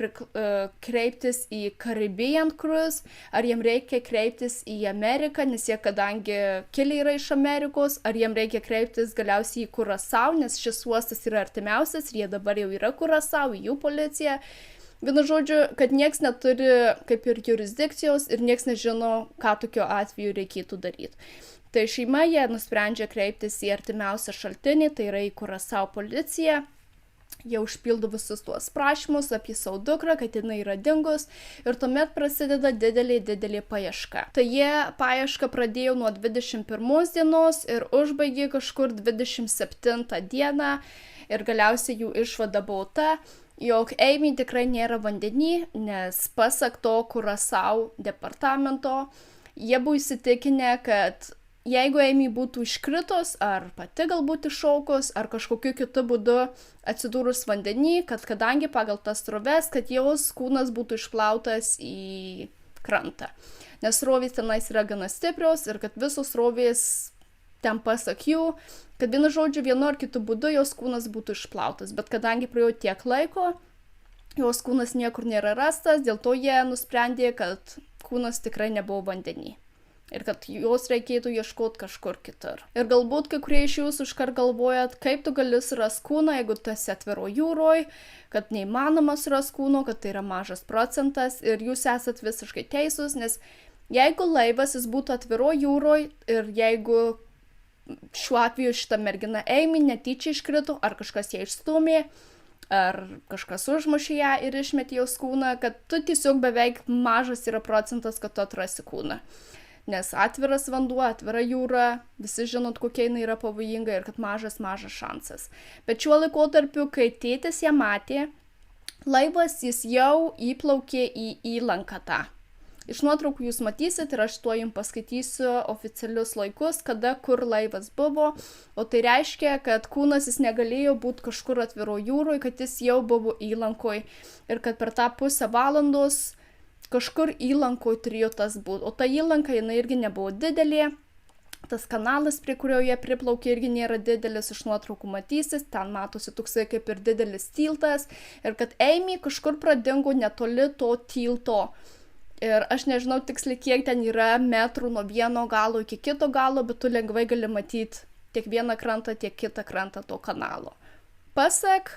Speaker 1: kreiptis į Caribbean Cruise, ar jiem reikia kreiptis į Ameriką, nes jie kadangi kilę yra iš Amerikos, ar jiem reikia kreiptis galiausiai į Kurasau, nes šis uostas yra artimiausias ir jie dabar jau yra Kurasau, jų policija. Vienu žodžiu, kad nieks neturi kaip ir jurisdikcijos ir nieks nežino, ką tokiu atveju reikėtų daryti. Tai šeima jie nusprendžia kreiptis į artimiausią šaltinį, tai yra į Kurasau policiją. Jie užpildo visus tuos prašymus apie savo dukrą, kad jinai yra dingus ir tuomet prasideda didelė paieška. Tai jie paiešką pradėjo nuo 21 dienos ir užbaigė kažkur 27 dieną ir galiausiai jų išvada buvo ta, jog Amy tikrai nėra vandenį, nes pasak to Kurasau departamento, jie buvo įsitikinę, kad jeigu Amy būtų iškritus, ar pati galbūt iššaukus, ar kažkokiu kitu būdu atsidūrus vandenį, kad kadangi pagal tas sroves, kad jos kūnas būtų išplautas į krantą. Nes srovės tenais yra gana stiprios ir kad visos srovės ten pasak jų, kad vienu žodžiu, vienu ar kitu būdu jos kūnas būtų išplautas. Bet kadangi praėjo tiek laiko, jos kūnas niekur nėra rastas, dėl to jie nusprendė, kad kūnas tikrai nebuvo vandenį. Ir kad jos reikėtų ieškoti kažkur kitur. Ir galbūt kai kurie iš jūsų iškart galvojat, kaip tu gali surasti kūną, jeigu tu esi atviro jūroj, kad neįmanoma surasti kūno, kad tai yra mažas procentas ir jūs esat visiškai teisūs, nes jeigu laivas jis būtų atviro jūroj ir jeigu šiuo atveju šita mergina Amy netyčia iškrito, ar kažkas ją išstumė, ar kažkas užmušė ją ir išmetė jos kūną, kad tu tiesiog beveik mažas yra procentas, kad tu atrasi kūną. Nes atviras vanduo, atvira jūra, visi žinot, kokia jinai yra pavojinga ir kad mažas šansas. Bet šiuo laikotarpiu, kai tėtis ją matė, laivas jis jau įplaukė į įlanką tą. Iš nuotraukų jūs matysit ir aš tuo jums paskaitysiu oficialius laikus, kada kur laivas buvo, o tai reiškia, kad kūnas jis negalėjo būti kažkur atviro jūroje, kad jis jau buvo įlankoje ir kad per tą pusę valandos kažkur įlankoje turėjo tas būti. O ta įlanka, jinai irgi nebuvo didelė. Tas kanalas, prie kurio jie priplaukė, irgi nėra didelis, iš nuotraukų matysis, ten matosi toksai kaip ir didelis tiltas. Ir kad Amy kažkur pradingo netoli to tilto. Ir aš nežinau tiksliai, kiek ten yra metrų nuo vieno galo iki kito galo, bet tu lengvai gali matyti tiek vieną krantą, tiek kitą krantą to kanalo. Pasak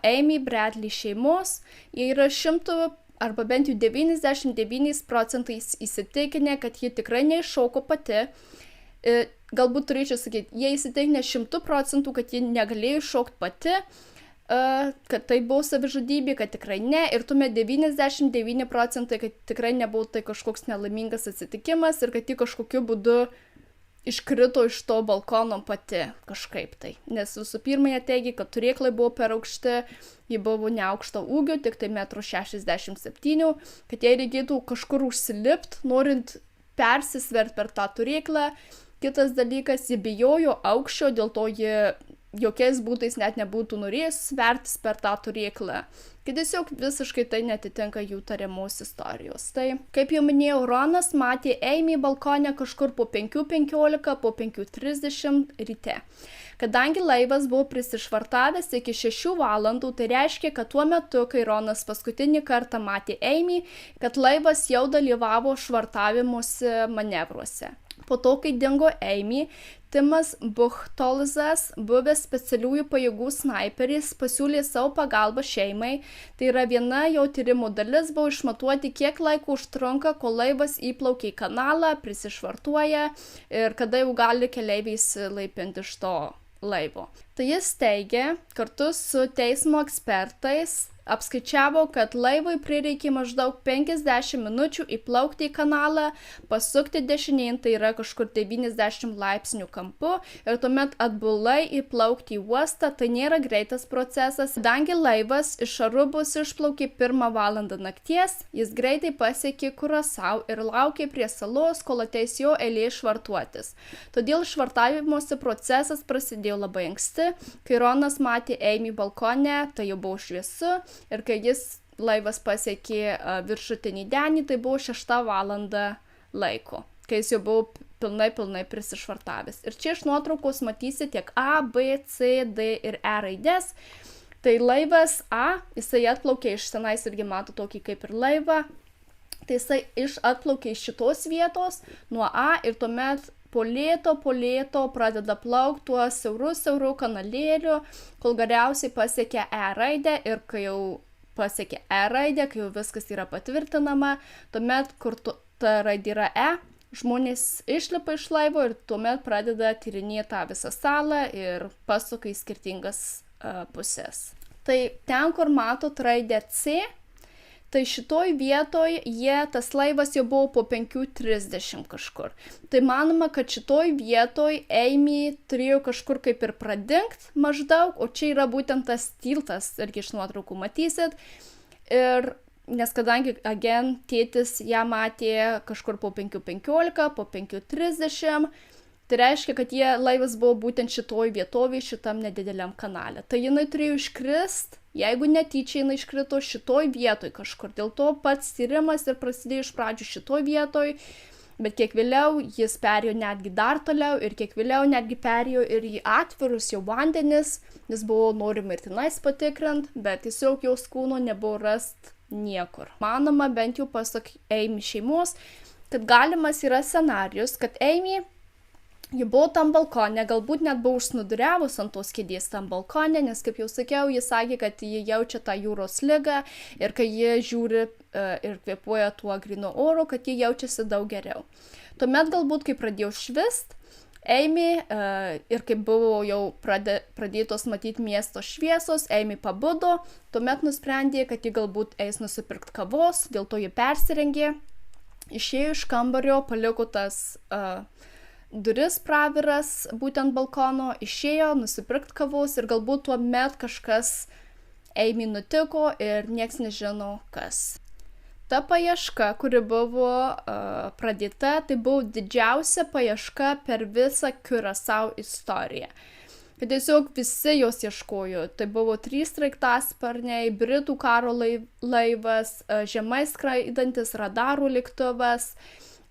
Speaker 1: Amy Bradley šeimos, jie yra 100 arba bent jau 99% įsitikinę, kad ji tikrai neiššoko pati. Galbūt turėčiau sakyti, jie įsitikinę 100%, kad ji negalėjo iššokti pati, kad tai buvo savižudybė, kad tikrai ne, ir tuomet 99%, kad tikrai nebuvo tai kažkoks nelaimingas atsitikimas ir kad ji kažkokiu būdu iškrito iš to balkono pati kažkaip tai. Nes visų pirma, jie teigia, kad turėklai buvo per aukšti, ji buvo neaukšto ūgio, tik tai 1,67 m, kad jai reikėtų kažkur užsilipti, norint persisvert per tą turėklą. Kitas dalykas, ji bijojo aukščio, dėl to ji jokiais būdais net nebūtų norėjus svertis per tą turėklą. Kad tiesiog visiškai tai netitinka jų tariamos istorijos. Tai, kaip jau minėjau, Ronas matė Amy balkone kažkur po 5:15, po 5:30 ryte. Kadangi laivas buvo prisišvartavęs iki 6 valandų, tai reiškia, kad tuo metu, kai Ronas paskutinį kartą matė Amy, kad laivas jau dalyvavo švartavimuose manevruose. Po to, kai dingo Amy, Timas Buchtolzas, buvęs specialiųjų pajėgų snaiperis, pasiūlė savo pagalbą šeimai. Tai yra viena jo tyrimo dalis buvo išmatuoti, kiek laiko užtrunka, kol laivas įplaukia į kanalą, prisišvartuoja ir kada jau gali keleiviai laipinti iš to laivo. Tai jis teigia, kartu su teismo ekspertais, apskaičiavo, kad laivui prireikė maždaug 50 minučių įplaukti į kanalą, pasukti dešinėn, tai yra kažkur 90 laipsnių kampu, ir tuomet atbulai įplaukti į uostą. Tai nėra greitas procesas. Kadangi laivas iš Arubos išplaukė 1 valandą nakties, jis greitai pasiekė Kurasau ir laukė prie salos, kol ateis jo eilė švartuotis. Todėl švartavimosi procesas prasidėjo labai anksti. Kai Ronas matė Amy balkone, tai jau buvo šviesu. Ir kai laivas pasiekė viršutinį denį, tai buvo 6 valanda laiko, kai jis jau buvo pilnai prisišvartavęs. Ir čia iš nuotraukos matysi tiek A, B, C, D ir E raidės. Tai laivas A, jisai atplaukė iš tenais, irgi mato tokį kaip ir laivą. Tai jisai atplaukė iš šitos vietos nuo A ir tuomet po lėto pradeda plaukti tuo siauru kanalėliu, kol galiausiai pasiekia E raidę, ir kai jau pasiekia E raidę, kai jau viskas yra patvirtinama, tuomet, kur ta raidė yra E, žmonės išlipa iš laivo ir tuomet pradeda tyrinėti tą visą salą ir pasuka į skirtingas pusės. Tai ten, kur matot raidę C, tai šitoj vietoj tas laivas jau buvo po 5:30 kažkur. Tai manoma, kad šitoj vietoj Amy turėjo kažkur kaip ir pradingt maždaug, o čia yra būtent tas tiltas, irgi iš nuotraukų matysit. Ir nes kadangi tėtis ją matė kažkur po 5:15, po 5:30, tai reiškia, kad laivas buvo būtent šitoj vietovėj, šitam nedideliam kanale. Tai jinai turėjo iškrist, jeigu netyčia jinai iškrito šitoj vietoj kažkur. Dėl to pats tyrimas ir prasidėjo iš pradžių šitoj vietoj, bet kiek vėliau jis perėjo netgi dar toliau ir kiek vėliau netgi perėjo ir į atvirus jau vandenis, nes buvo norima ir tenais patikrint, bet tiesiog jos kūno nebuvo rast niekur. Manoma, bent jau pasak Amy šeimos, kad galimas yra scenarijus, kad Amy ji buvo tam balkone, galbūt net buvo užsnuduriavus ant tos kėdės tam balkone, nes, kaip jau sakiau, jis sakė, kad ji jaučia tą jūros ligą ir kai ji žiūri ir kvėpuoja tuo gryno oro, kad ji jaučiasi daug geriau. Tuomet galbūt, kai pradėjo švist, Amy ir kai buvo jau pradėtos matyti miesto šviesos, Amy pabudo, tuomet nusprendė, kad ji galbūt eis nusipirkti kavos, dėl to ji persirengė, išėjo iš kambario, paliko tas duris praviras, būtent balkono, išėjo nusipirkti kavos ir galbūt tuomet kažkas Amy nutiko ir nieks nežino kas. Ta paieška, kuri buvo pradėta, tai buvo didžiausia paieška per visą Kurasau istoriją. kad tiesiog visi jos ieškojo. Tai buvo 3 sraigtasparniai, Britų karo laivas, žemai skraidantis radarų lėktuvas,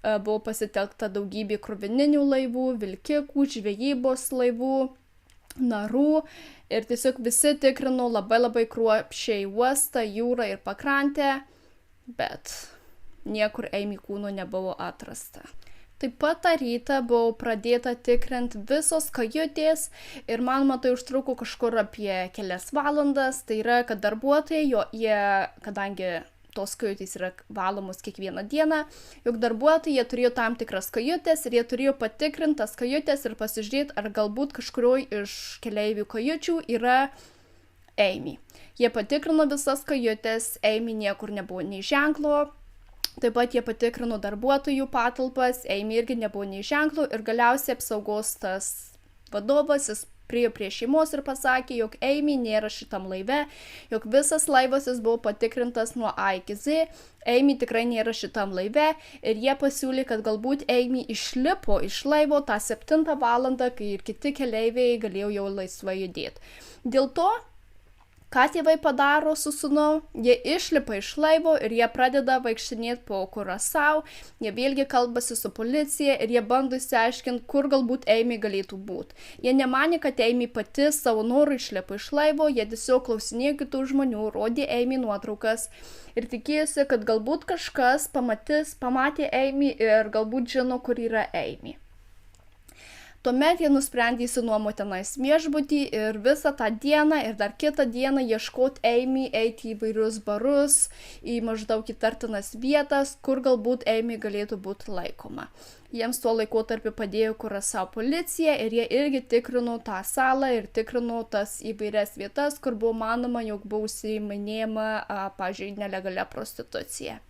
Speaker 1: buvo pasitelkta daugybė krovininių laivų, vilkikų, žvejybos laivų, narų ir tiesiog visi tikrino labai kruopščiai uostą, jūrą ir pakrantę, bet niekur Amy kūno nebuvo atrasta. Taip pat tą rytą buvo pradėta tikrinti visos kajutės ir manoma tai užtruko kažkur apie kelias valandas. Tai yra, kad darbuotojai, kadangi tos kajutės yra valomos kiekvieną dieną, juk darbuotojai jie turėjo tam tikras kajutės ir jie turėjo patikrinti tas kajutės ir pasižiūrėti, ar galbūt kažkurioj iš keleivių kajučių yra Amy. Jie patikrino visas kajutės, Amy niekur nebuvo nei ženklo. Taip pat jie patikrino darbuotojų patalpas, Amy irgi nebuvo nei ženklų ir galiausiai apsaugos tas vadovas, jis priėjo prie šeimos ir pasakė, jog Amy nėra šitam laive, jog visas laivas jis buvo patikrintas nuo A iki Z, Amy tikrai nėra šitam laive ir jie pasiūlė, kad galbūt Amy išlipo iš laivo tą 7 valandą, kai ir kiti keleiviai galėjo jau laisvai judėti. Dėl to, ką tėvai padaro su sūnum, jie išlipa iš laivo ir jie pradeda vaikštinėti po Kurasau, jie vėlgi kalbasi su policija ir jie bando išsiaiškinti, kur galbūt Amy galėtų būti. Jie nemanė, kad Amy pati savo norų išlipa iš laivo, jie tiesiog klausinėjo kitų žmonių, rodė Amy nuotraukas ir tikėjosi, kad galbūt kažkas pamatė Amy ir galbūt žino, kur yra Amy. Tuomet jie nusprendė išsinuomoti tenais viešbutį ir visą tą dieną ir dar kitą dieną ieškoti Amy, eiti į įvairius barus, į maždaug įtartinas vietas, kur galbūt Amy galėtų būti laikoma. Jiems tuo laikotarpiu padėjo Kurasau policija ir jie irgi tikrino tą salą ir tikrino tas įvairias vietas, kur buvo manoma, jog buvo užsiiminėjama, pavyzdžiui, nelegalia prostitucija.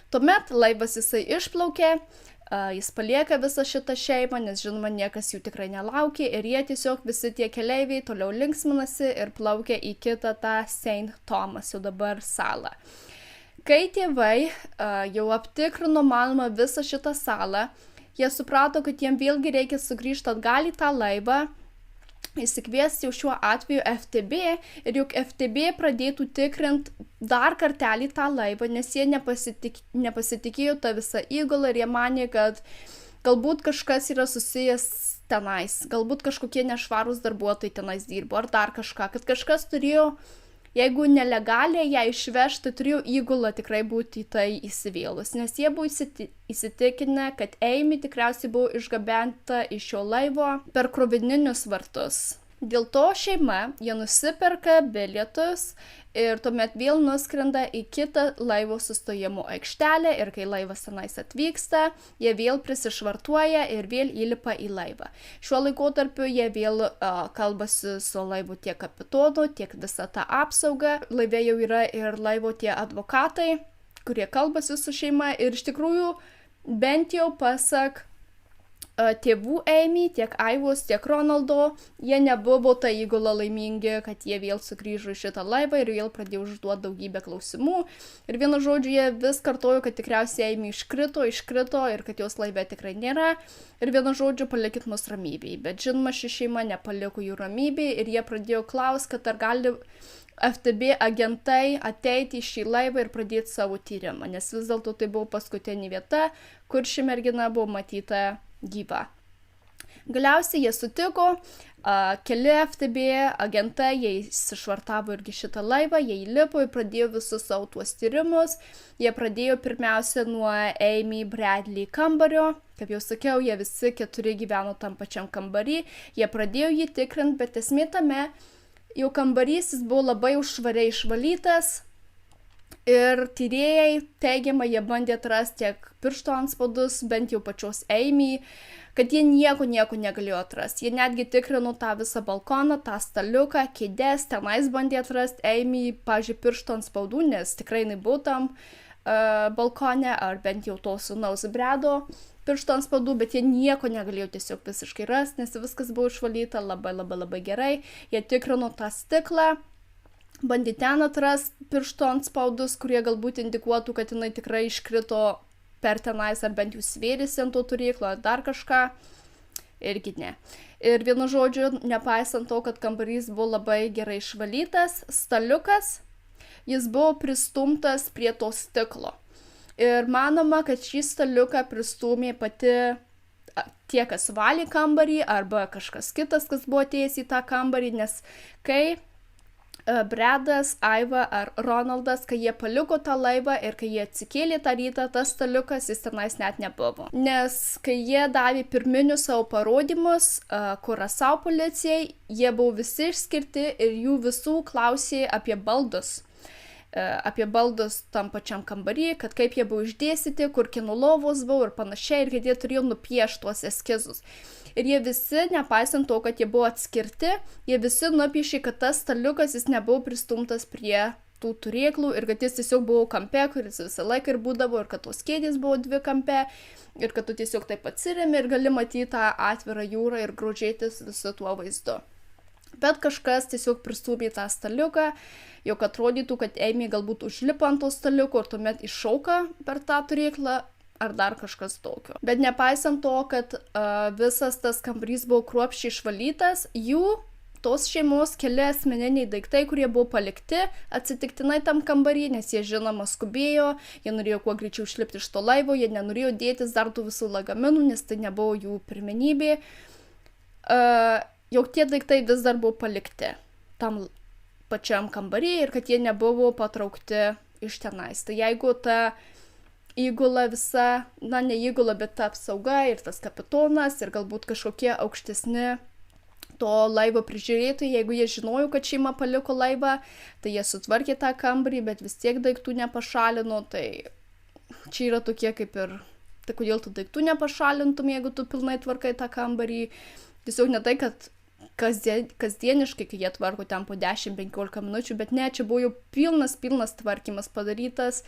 Speaker 1: Tuomet laivas jisai išplaukė. Jis palieka visą šitą šeimą, nes žinoma, niekas jų tikrai nelaukė ir jie tiesiog visi tie keleiviai toliau linksminasi ir plaukia į kitą tą St. Thomas, jau dabar salą. Kai tėvai jau aptikrino, manoma, visą šitą salą, jie suprato, kad jiem vėlgi reikia sugrįžti atgal į tą laivą, įsikviesti jau šiuo atveju FTB ir juk FTB pradėtų tikrinti dar kartelį tą laivą, nes jie nepasitikėjo tą visą įgulą ir jie manė, kad galbūt kažkas yra susijęs tenais, galbūt kažkokie nešvarūs darbuotojai tenais dirbo ar dar kažką, kad kažkas turėjo, jeigu nelegaliai ją išvežti, tai turėjo įgula tikrai būti į tai įsivėlus, nes jie buvo įsitikinę, kad Amy tikriausiai buvo išgabenta iš šio laivo per krovininius vartus. Dėl to šeima, jie nusiperka bilietus ir tuomet vėl nuskrenda į kitą laivo sustojimo aikštelę ir kai laivas tenais atvyksta, jie vėl prisišvartuoja ir vėl įlipa į laivą. Šiuo laikotarpiu jie vėl kalbasi su laivu tiek kapitonu, tiek visa ta apsauga. Laive jau yra ir laivo tie advokatai, kurie kalbasi su šeima ir iš tikrųjų bent jau pasak tėvų Amy, tiek Aivos, tiek Ronaldo, jie nebuvo tą įgulą laimingi, kad jie vėl sugrįžo į šitą laivą ir vėl pradėjo užduoti daugybę klausimų. Ir vienu žodžiu, jie vis kartojo, kad tikriausiai Amy iškrito ir kad jos laive tikrai nėra. Ir vienu žodžiu, palikit mus ramybėj. Bet žinoma, ši šeima nepaliko jų ramybėj ir jie pradėjo klausti, kad ar gali FTB agentai ateiti į šį laivą ir pradėti savo tyrimą, nes vis dėlto tai buvo paskutinė vieta, kur ši mergina buvo matyta gyva. Galiausiai jie sutiko, keli FTB agentai, jie įsišvartavo irgi šitą laivą, jie įlipo ir pradėjo visus savo tuos tyrimus. Jie pradėjo pirmiausia nuo Amy Bradley kambario, kaip jau sakiau, jie visi 4 gyveno tam pačiam kambarį, jie pradėjo jį tikrinti, bet esmė tame, jau kambarys jis buvo labai švariai išvalytas. Ir tyrėjai teigiama, jie bandė atrasti tiek piršto antspaudus, bent jau pačios Amy, kad jie nieko negalėjo atrasti. Jie netgi tikrino tą visą balkoną, tą staliuką, kėdes, tenais bandė atrasti Amy, pavyzdžiui, piršto antspaudų, nes tikrai jinai buvo tam balkone, ar bent jau to sūnaus Bredo piršto antspaudų, bet jie nieko negalėjo tiesiog visiškai rasti, nes viskas buvo išvalyta labai gerai. Jie tikrino tą stiklą, bandė ten atrast piršto antspaudus, kurie galbūt indikuotų, kad jinai tikrai iškrito per tenais, ar bent jau svėrėsi ant to turėklo, ar dar kažką. irgi ne. Ir vienu žodžiu, nepaisant to, kad kambarys buvo labai gerai išvalytas, staliukas, jis buvo pristumtas prie to stiklo. Ir manoma, kad šį staliuką pristūmė pati tie, kas valė kambarį, arba kažkas kitas, kas buvo atėjęs į tą kambarį, nes kai Bredas, Aiva ar Ronaldas, kai jie paliko tą laivą ir kai jie atsikėlė tą rytą, tas staliukas jis tenais net nebuvo. Nes kai jie davė pirminius savo parodymus Kurasau policijai, jie buvo visi išskirti ir jų visų klausė apie baldus tam pačiam kambarį, kad kaip jie buvo išdėstyti, kur kinų lovos buvo ir panašiai, ir kad jie turėjo nupiešti tuos eskizus. Ir jie visi, nepaisant to, kad jie buvo atskirti, jie visi nupiešė, kad tas staliukas jis nebuvo pristumtas prie tų turėklų ir kad jis tiesiog buvo kampe, kuris visą laiką ir būdavo, ir kad tos kėdės buvo dvi kampe, ir kad tu tiesiog taip atsiremi ir gali matyti tą atvirą jūrą ir grožėtis visu tuo vaizdu. Bet kažkas tiesiog pristūmė tą staliuką, jog atrodytų, kad Amy galbūt užlipa ant to staliuko ir tuomet iššauka per tą turėklą, ar dar kažkas tokio. Bet nepaisant to, kad visas tas kambarys buvo kruopščiai išvalytas, tos šeimos keli asmeniniai daiktai, kurie buvo palikti atsitiktinai tam kambarį, nes jie žinoma skubėjo, jie norėjo kuo greičiau išlipti iš to laivo, jie nenorėjo dėtis dar tų visų lagaminų, nes tai nebuvo jų pirmenybė, jog tie daiktai vis dar buvo palikti tam pačiam kambarį ir kad jie nebuvo patraukti iš tenais. Tai jeigu ta įgula visa, ne įgula, bet ta apsauga ir tas kapitonas ir galbūt kažkokie aukštesni to laivo prižiūrėtojai, jeigu jie žinojo, kad šeima paliko laivą, tai jie sutvarkė tą kambarį, bet vis tiek daiktų nepašalino, tai čia yra tokie kaip ir, tai kodėl tu daiktų nepašalintum, jeigu tu pilnai tvarkai tą kambarį, tiesiog ne tai, kad kasdieniškai, kai jie tvarko ten po 10-15 minučių, bet ne, čia buvo jau pilnas tvarkymas padarytas,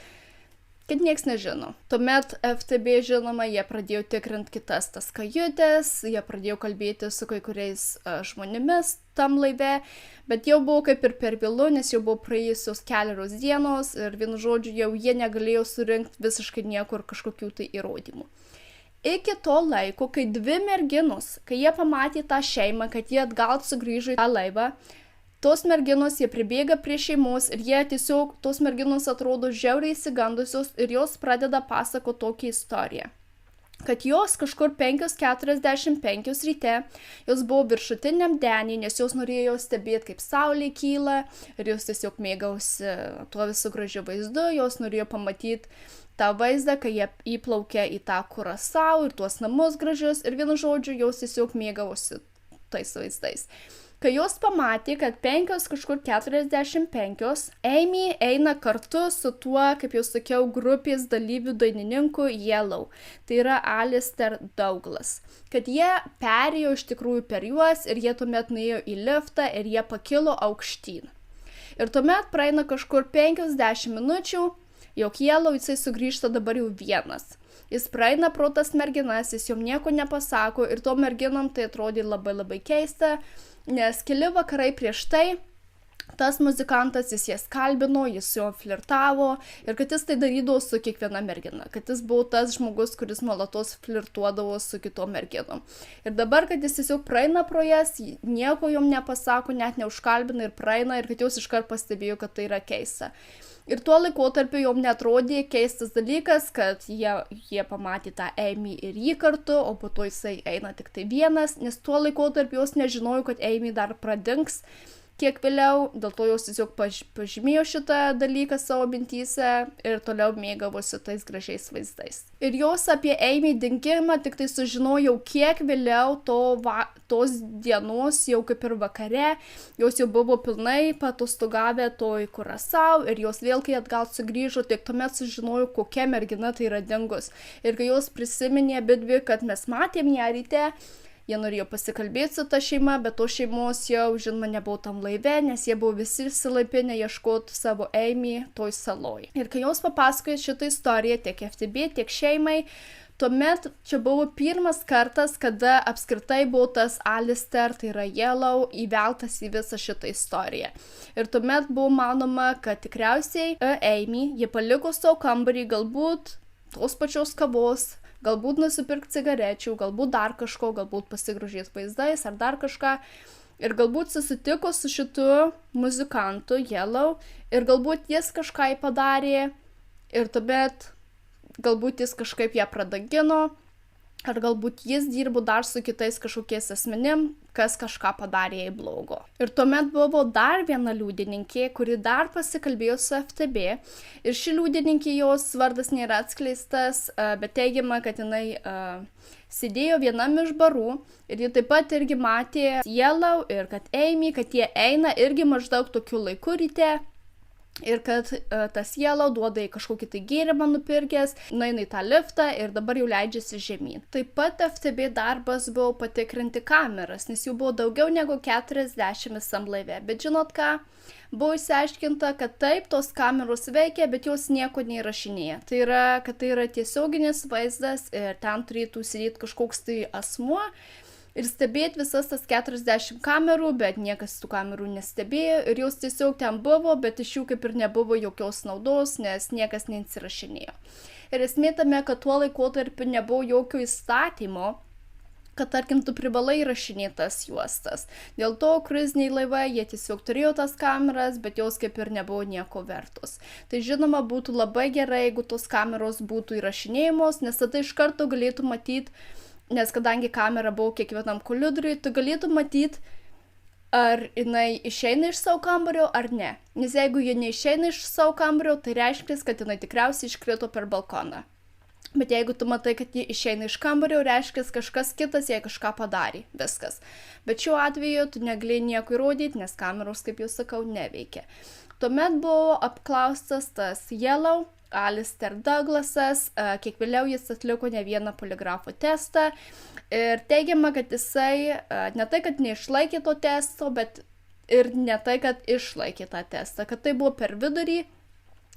Speaker 1: kad nieks nežino. Tuomet FTB, žinoma, jie pradėjo tikrinti kitas tas kajutės, jie pradėjo kalbėti su kai kuriais žmonėmis tam laive, bet jau buvo kaip ir per vėlu, nes jau buvo praėjusios kelios dienos ir vienu žodžiu jau jie negalėjo surinkti visiškai niekur kažkokių tai įrodymų. Iki to laiko, kai dvi merginos, kai jie pamatė tą šeimą, kad jie atgal sugrįžo į tą laivą, tos merginos, jie pribėga prie šeimos ir jie tiesiog, tos merginos atrodo žiauriai įsigandusios ir jos pradeda pasakoti tokią istoriją. Kad jos kažkur 5:45 ryte, jos buvo viršutiniam denį, nes jos norėjo stebėti, kaip saulė kyla ir jos tiesiog mėgausi tuo visų gražiu vaizdu, jos norėjo pamatyti tą vaizdą, kai jie įplaukė į tą Kurasau ir tuos namus gražius ir vienu žodžiu jos tiesiog mėgausi tais vaizdais. Kai jos pamatė, kad 5:45 Amy eina kartu su tuo, kaip jau sakiau, grupės dalyvių dainininku Yellow, tai yra Alistair Douglas, kad jie perėjo iš tikrųjų per juos ir jie tuomet nuėjo į liftą ir jie pakilo aukštyn. Ir tuomet praeina kažkur 50 minučių, jog Yellow jisai sugrįžta dabar jau vienas. Jis praeina pro tas merginas, jis jom nieko nepasako ir to merginom tai atrodė labai keista, nes keli vakarai prieš tai tas muzikantas, jis jas kalbino, jis su juo flirtavo ir kad jis tai darydavo su kiekviena mergina, kad jis buvo tas žmogus, kuris nuolatos flirtuodavo su kitom merginom. Ir dabar, kad jis tiesiog praeina pro jas, nieko jom nepasako, net neužkalbina ir praeina ir kad jos iškart pastebėjo, kad tai yra keista. Ir tuo laikotarpiu jom netrodė keistas dalykas, kad jie pamatė tą Amy ir jį kartu, o po to jisai eina tik tai vienas, nes tuo laikotarpiu jos nežinojo, kad Amy dar pradings kiek vėliau, dėl to jos tiesiog pažymėjo šitą dalyką savo mintyse ir toliau mėgavosi tais gražiais vaizdais. Ir jos apie Amy dingimą tik tai sužinojau kiek vėliau tos dienos, jau kaip ir vakare, jos jau buvo pilnai patostogavę toj Kurasau ir jos vėl kai atgal sugrįžo, tik tuomet sužinojau, kokia mergina tai yra dingus. Ir kai jos prisiminė abidvi, kad mes matėm ją ryte, jie norėjo pasikalbėti su ta šeima, bet tos šeimos jau, žinoma, nebuvo tam laive, nes jie buvo visi išsilaipinę ieškoti savo Amy toj saloj. Ir kai jos papasakojo šitą istoriją tiek FTB, tiek šeimai, tuomet čia buvo pirmas kartas, kada apskritai buvo tas Alistair, tai yra Yellow, įveltas į visą šitą istoriją. Ir tuomet buvo manoma, kad tikriausiai Amy, jie paliko savo kambarį galbūt tos pačios kavos, galbūt nusipirkti cigarečių, galbūt dar kažko, galbūt pasigrožėti vaizdais ar dar kažką. Ir galbūt susitiko su šitu muzikantu Yellow ir galbūt jis kažką padarė ir tuomet galbūt jis kažkaip ją pradangino, ar galbūt jis dirbo dar su kitais kažkokiais asmenim, kas kažką padarė jai blogo. Ir tuomet buvo dar viena liudininkė, kuri dar pasikalbėjo su FTB. Ir ši liudininkė, jos vardas nėra atskleistas, bet teigiama, kad jinai sėdėjo vienam iš barų ir ji taip pat irgi matė Yellow ir kad Amy, kad jie eina irgi maždaug tokiu laiku ryte. Ir kad tas Yellow duoda į kažkokį tai gėrimą nupirkęs, nueina į tą liftą ir dabar jau leidžiasi žemyn. Taip pat FTB darbas buvo patikrinti kameras, nes jų buvo daugiau negu 40 visam laive. Bet žinot ką? Buvo išsiaiškinta, kad taip, tos kameros veikia, bet jos nieko neįrašinėja. Tai yra, kad tai yra tiesioginis vaizdas ir ten turėtų sėdėti kažkoks tai asmuo. Ir stebėti visas tas 40 kamerų, bet niekas tų kamerų nestebėjo ir jos tiesiog ten buvo, bet iš jų kaip ir nebuvo jokios naudos, nes niekas neįsirašinėjo. Ir esmė tame, kad tuo laikotarpiu nebuvo jokio įstatymo, kad tarkim tu privalai įrašinėti tas juostas. Dėl to kruiziniai laivai, jie tiesiog turėjo tas kameras, bet jos kaip ir nebuvo nieko vertos. Tai žinoma, būtų labai gerai, jeigu tos kameros būtų įrašinėjamos, nes tada iš karto galėtų matyti, nes kadangi kamera buvo kiekvienam kolidoriui, tu galėtum matyti, ar jinai išeina iš savo kambario ar ne. Nes jeigu ji neišeina iš savo kambario, tai reiškia, kad jinai tikriausiai iškrito per balkoną. Bet jeigu tu matai, kad ji išeina iš kambario, reiškia, kažkas kitas jai kažką padarė. Viskas. Bet šiuo atveju tu negalėjai nieko įrodyti, nes kameros, kaip jau sakau, neveikia. Tuomet buvo apklaustas tas Yellow, Alistair Douglasas, kiek vėliau jis atliko ne vieną poligrafo testą ir teigiama, kad jisai ne tai, kad neišlaikė to testo, bet ir ne tai, kad išlaikė tą testą, kad tai buvo per vidurį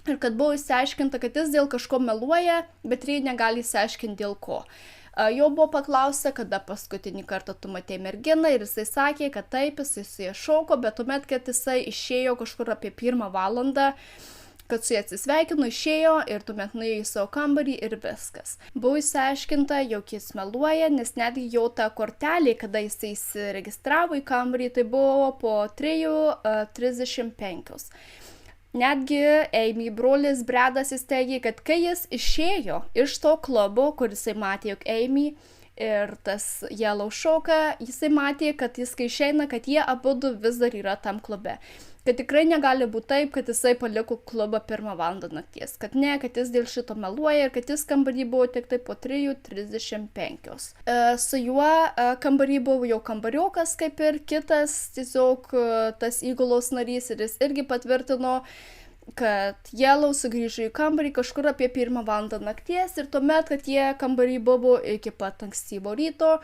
Speaker 1: ir kad buvo išsiaiškinta, kad jis dėl kažko meluoja, bet jie negali išsiaiškinti dėl ko. Jo buvo paklausta, kada paskutinį kartą tu matei merginą ir jisai sakė, kad taip, jisai šoko, bet tuomet, kad jisai išėjo kažkur apie 1 valandą, kad su jie atsisveikino, išėjo ir tuomet nuėjo į savo kambarį ir viskas. Buvo išsiaiškinta, jog jis meluoja, nes netgi jo ta kortelė, kada jis įsiregistravo į kambarį, tai buvo po 3:35. Netgi Amy brolis Bredas įsteigė, kad kai jis išėjo iš to klubo, kur jisai matė, jog Amy ir tas Yellow šoka, jisai matė, kad jis kai išeina, kad jie abudu vis dar yra tam klube. Kad tikrai negali būti taip, kad jisai paliko klubą 1 valandą nakties. Kad ne, kad jis dėl šito meluoja ir kad jis kambarį buvo tik tai po 3:35. Su juo kambarį buvo jau kambariokas kaip ir kitas, tiesiog tas įgulos narys ir jis irgi patvirtino, kad Yellow sugrįžo į kambarį kažkur apie 1 valandą nakties ir tuomet, kad jie kambarį buvo iki pat ankstyvo ryto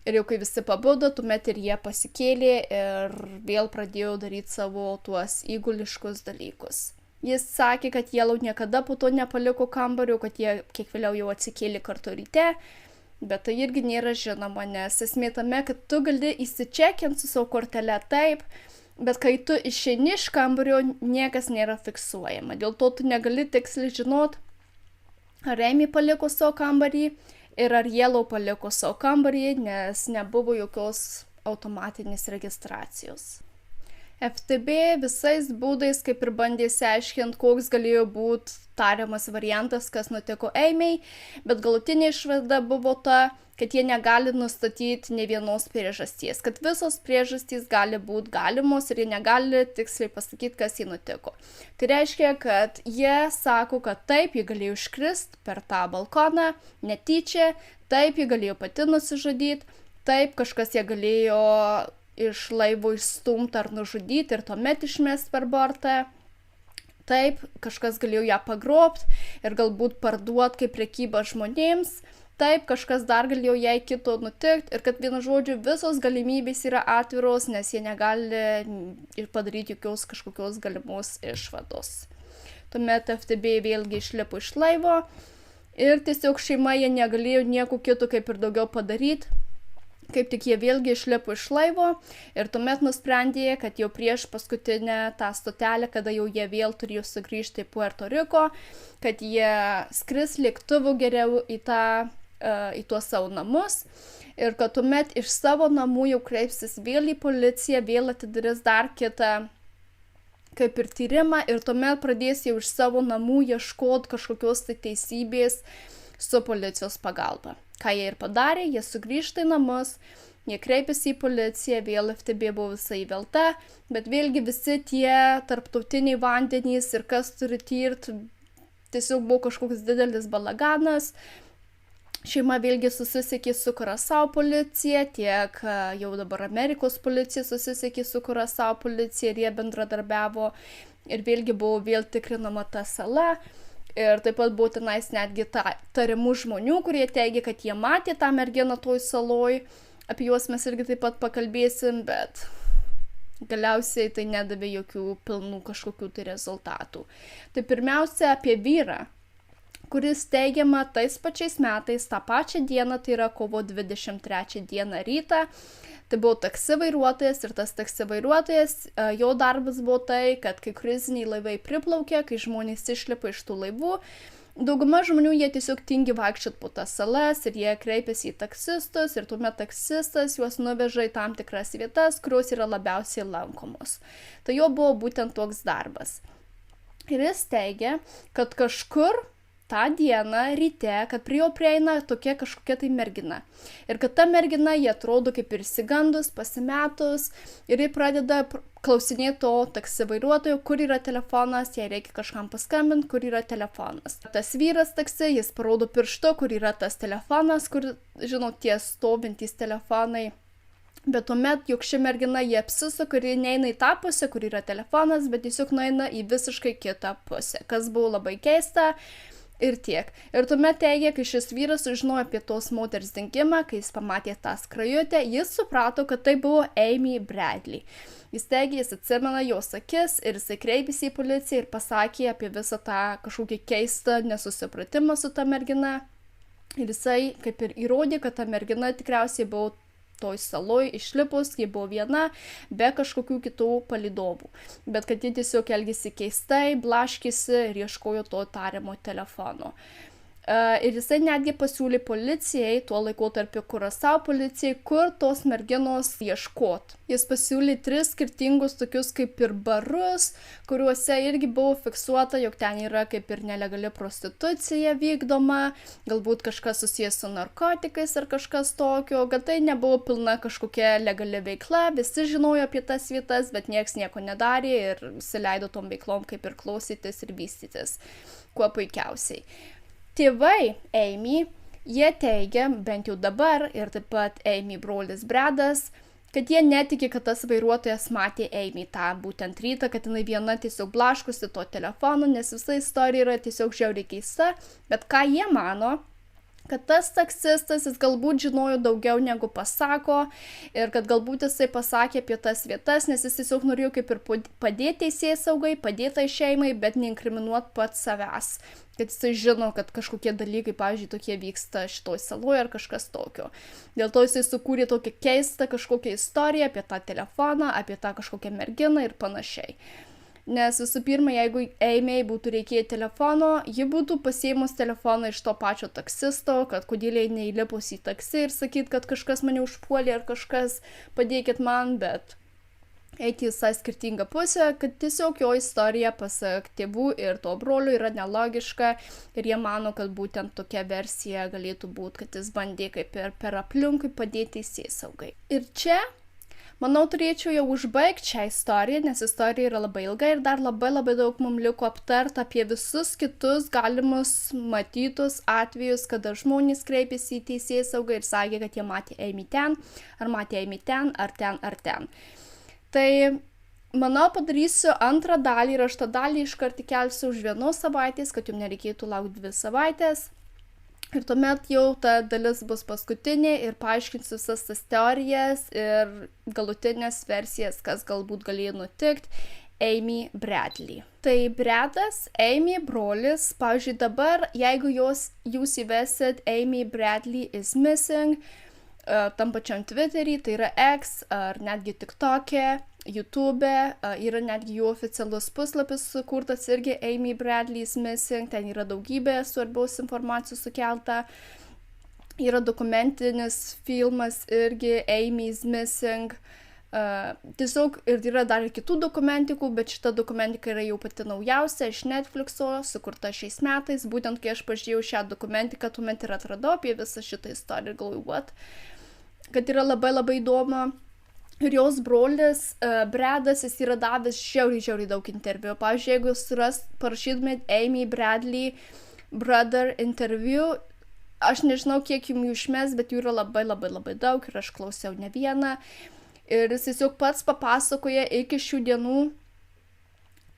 Speaker 1: ir jau kai visi pabudo, tuomet ir jie pasikėlė ir vėl pradėjo daryti savo tuos įguliškus dalykus. Jis sakė, kad Yellow niekada po to nepaliko kambario, kad jie kiek vėliau jau atsikėlė kartu ryte, bet tai irgi nėra žinoma, nes esmė tame, kad tu gali įsičekinti su savo kortele taip, bet kai tu išeini iš kambario, niekas nėra fiksuojama. Dėl to tu negali tiksliai žinot, ar Amy paliko savo kambarį ir ar Yellow paliko savo kambarį, nes nebuvo jokios automatinės registracijos. FTB visais būdais kaip ir bandė išsiaiškinti, koks galėjo būti tariamas variantas, kas nutiko Amy, bet galutinė išvada buvo ta, kad jie negali nustatyti ne vienos priežasties, kad visos priežastys gali būti galimos ir jie negali tiksliai pasakyti, kas jį nutiko. Tai reiškia, kad jie sako, kad taip, jie galėjo iškrist per tą balkoną netyčia, taip, jie galėjo pati nusižudyti, taip, kažkas jie galėjo iš laivo išstumti ar nužudyti ir tuomet išmesti per bortą. Taip, kažkas galėjo ją pagrobti ir galbūt parduoti kaip prekybą žmonėms. Taip, kažkas dar galėjo jai kito nutikti ir kad vienu žodžiu visos galimybės yra atviros, nes jie negali padaryti jokios kažkokios galimos išvados. Tuomet FTB vėlgi išlipo iš laivo ir tiesiog šeima jie negalėjo nieko kito kaip ir daugiau padaryti. Kaip tik jie vėlgi išlipo iš laivo ir tuomet nusprendė, kad jau prieš paskutinę tą stotelę, kada jau jie vėl turėjo sugrįžti į Puerto Riko, kad jie skris lėktuvu geriau į tą į tuos savo namus ir kad tuomet iš savo namų jau kreipsis vėl į policiją, vėl atidarys dar kitą kaip ir tyrimą ir tuomet pradės jau iš savo namų ieškoti kažkokios tai teisybės su policijos pagalba. Ką jie ir padarė, jie sugrįžta į namus, jie kreipėsi į policiją, vėl FTB buvo visai įvelta, bet vėlgi visi tie tarptautiniai vandenys ir kas turi tirti, tiesiog buvo kažkoks didelis balaganas. Šeima vėlgi susisiekė su Kurasao policija, tiek jau dabar Amerikos policija susisiekė su Kurasao policija ir jie bendradarbiavo ir vėlgi buvo vėl tikrinama ta sala. Ir taip pat buvo tenais netgi tariamų žmonių, kurie teigia, kad jie matė tą merginą toj saloj. Apie juos mes irgi taip pat pakalbėsim, bet galiausiai tai nedavė jokių pilnų kažkokių tai rezultatų. Tai pirmiausia apie vyrą, kuris teigiama tais pačiais metais, tą pačią dieną, tai yra kovo 23 dieną rytą. Tai buvo taksi vairuotojas ir tas taksi vairuotojas, jo darbas buvo tai, kad kai kruiziniai laivai priplaukė, kai žmonės išlipa iš tų laivų, dauguma žmonių jie tiesiog tingi vaikščiot po tas salas ir jie kreipiasi į taksistus ir tuomet taksistas juos nuveža į tam tikras vietas, kurios yra labiausiai lankomos. Tai jo buvo būtent toks darbas. Ir jis teigia, kad kažkur tą dieną ryte, kad prie jo prieina tokia kažkokia tai mergina. Ir kad ta mergina, jie atrodo kaip ir išsigandus, pasimetus, ir jie pradeda klausinėti to taksi vairuotojo, kur yra telefonas, jei reikia kažkam paskambinti, kur yra telefonas. Tas vyras taksi, jis parodo pirštu, kur yra tas telefonas, kur, žinot, tie stovintys telefonai. Bet tuomet, juk ši mergina, jie apsisuka ir neina į tą pusę, kur yra telefonas, bet tiesiog nueina į visiškai kitą pusę, kas buvo labai keista. Ir tiek. Ir tuomet teigia, kai šis vyras sužinojo apie tos moters dingimą, kai jis pamatė tą skrajutę, jis suprato, kad tai buvo Amy Bradley. Jis teigia, jis atsimena jos akis ir jisai kreipėsi į policiją ir pasakė apie visą tą kažkokį keistą nesusipratimą su ta mergina. Ir jisai kaip ir įrodė, kad ta mergina tikriausiai buvo toj saloj išlipus, ji buvo viena, be kažkokių kitų palydovų. Bet kad ji tiesiog elgėsi keistai, blaškėsi ir ieškojo to tariamo telefono. Ir jisai netgi pasiūlė policijai, tuo laikotarpiu Kurasao policijai, kur tos merginos ieškot. Jis pasiūlė 3 skirtingus tokius kaip ir barus, kuriuose irgi buvo fiksuota, jog ten yra kaip ir nelegali prostitucija vykdoma, galbūt kažkas susijęs su narkotikais ar kažkas tokio, kad tai nebuvo pilna kažkokia legali veikla, visi žinojo apie tas vietas, bet nieks nieko nedarė ir įsileido tom veiklom kaip ir klausytis ir vystytis, kuo puikiausiai. Tėvai Amy, jie teigia, bent jau dabar, ir taip pat Amy brolis Bradas, kad jie netiki, kad tas vairuotojas matė Amy tą būtent rytą, kad jinai viena tiesiog blaškusi to telefonu, nes visa istorija yra tiesiog žiauriai keista, bet ką jie mano, kad tas taksistas, jis galbūt žinojo daugiau negu pasako ir kad galbūt jisai pasakė apie tas vietas, nes jis tiesiog norėjo kaip ir padėti teisėsaugai, padėti tai šeimai, bet neinkriminuoti pats savęs. Kad jisai žino, kad kažkokie dalykai, pavyzdžiui, tokie vyksta šitoj saloje ar kažkas tokio. Dėl to jisai sukūrė tokią keistą kažkokią istoriją apie tą telefoną, apie tą kažkokią merginą ir panašiai. Nes visų pirma, jeigu Amy būtų reikėję telefono, ji būtų pasiėmus telefoną iš to pačio taksisto, kad kodėl jai neįlipus į taksi ir sakyt, kad kažkas mane užpuolė ar kažkas padėkit man, bet eiti visai skirtingą pusę, kad tiesiog jo istorija pasak tėvų ir to brolio yra nelogiška ir jie mano, kad būtent tokia versija galėtų būti, kad jis bandė kaip ir per aplinkui padėti teisėsaugai. Ir čia manau, turėčiau jau užbaigti šią istoriją, nes istorija yra labai ilga ir dar labai daug mums liko aptart apie visus kitus galimus matytus atvejus, kada žmonės kreipėsi į teisėsaugą ir sakė, kad jie matė Amy ten, ar matė Amy ten, ar ten, ar ten. Tai, manau, padarysiu antrą dalį ir aš tą dalį iškart įkelsiu už 1 savaitės, kad jums nereikėtų laukti 2 savaitės. Ir tuomet jau ta dalis bus paskutinė ir paaiškinsiu visas tas teorijas ir galutinės versijas, kas galbūt galėjo nutikti Amy Bradley. Tai Bradas, Amy brolis, pavyzdžiui dabar, jeigu jūs įvesit Amy Bradley is missing, tam pačiam Twitter'y, tai yra X, ar netgi TikTok'e, YouTube, yra netgi jų oficialus puslapis sukurtas irgi Amy Bradley is missing, ten yra daugybė svarbiaus informacijos sukelta. Yra dokumentinis filmas irgi Amy's Missing. Tiesiog ir yra dar ir kitų dokumentikų, bet šita dokumentika yra jau pati naujausia iš Netflixo, sukurta šiais metais. Būtent kai aš pažiūrėjau šią dokumentiką, tuomet ir atradau apie visą šitą istoriją ir galvoju, kad yra labai įdomu. Ir jos brolis Bradas, jis yra davęs žiauriai daug interviu. Pavyzdžiui, jeigu parašytumėt Amy Bradley Brother interviu, aš nežinau, kiek jums jų išmes, bet jų yra labai daug ir aš klausiau ne vieną. Ir jis tiesiog pats papasakoja iki šių dienų,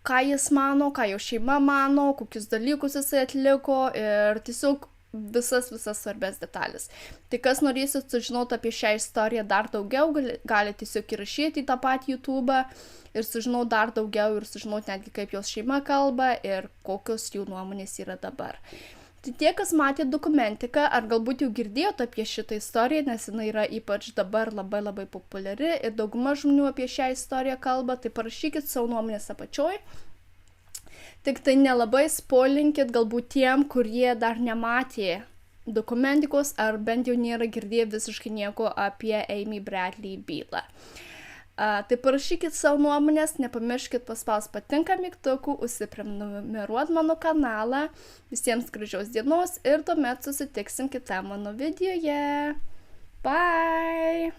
Speaker 1: ką jis mano, ką jo šeima mano, kokius dalykus jisai atliko ir tiesiog visas svarbės detalės. Tai kas norėsit sužinoti apie šią istoriją dar daugiau, gali tiesiog įrašyti į tą patį YouTube ir sužinoti dar daugiau ir sužinoti netgi kaip jos šeima kalba ir kokios jų nuomonės yra dabar. Tai tie, kas matė dokumentiką, ar galbūt jau girdėjote apie šitą istoriją, nes jinai yra ypač dabar labai populiari ir dauguma žmonių apie šią istoriją kalba, tai parašykit savo nuomonės apačioj. Tik tai nelabai spoilinkit galbūt tiem, kurie dar nematė dokumentikos ar bent jau nėra girdėję visiškai nieko apie Amy Bradley bylą. Tai parašykit savo nuomonės, nepamirškit paspaust patinka mygtukų, užsiprenumeruot mano kanalą. Visiems gražios dienos ir tuomet susitiksim kitą mano videoje. Bye!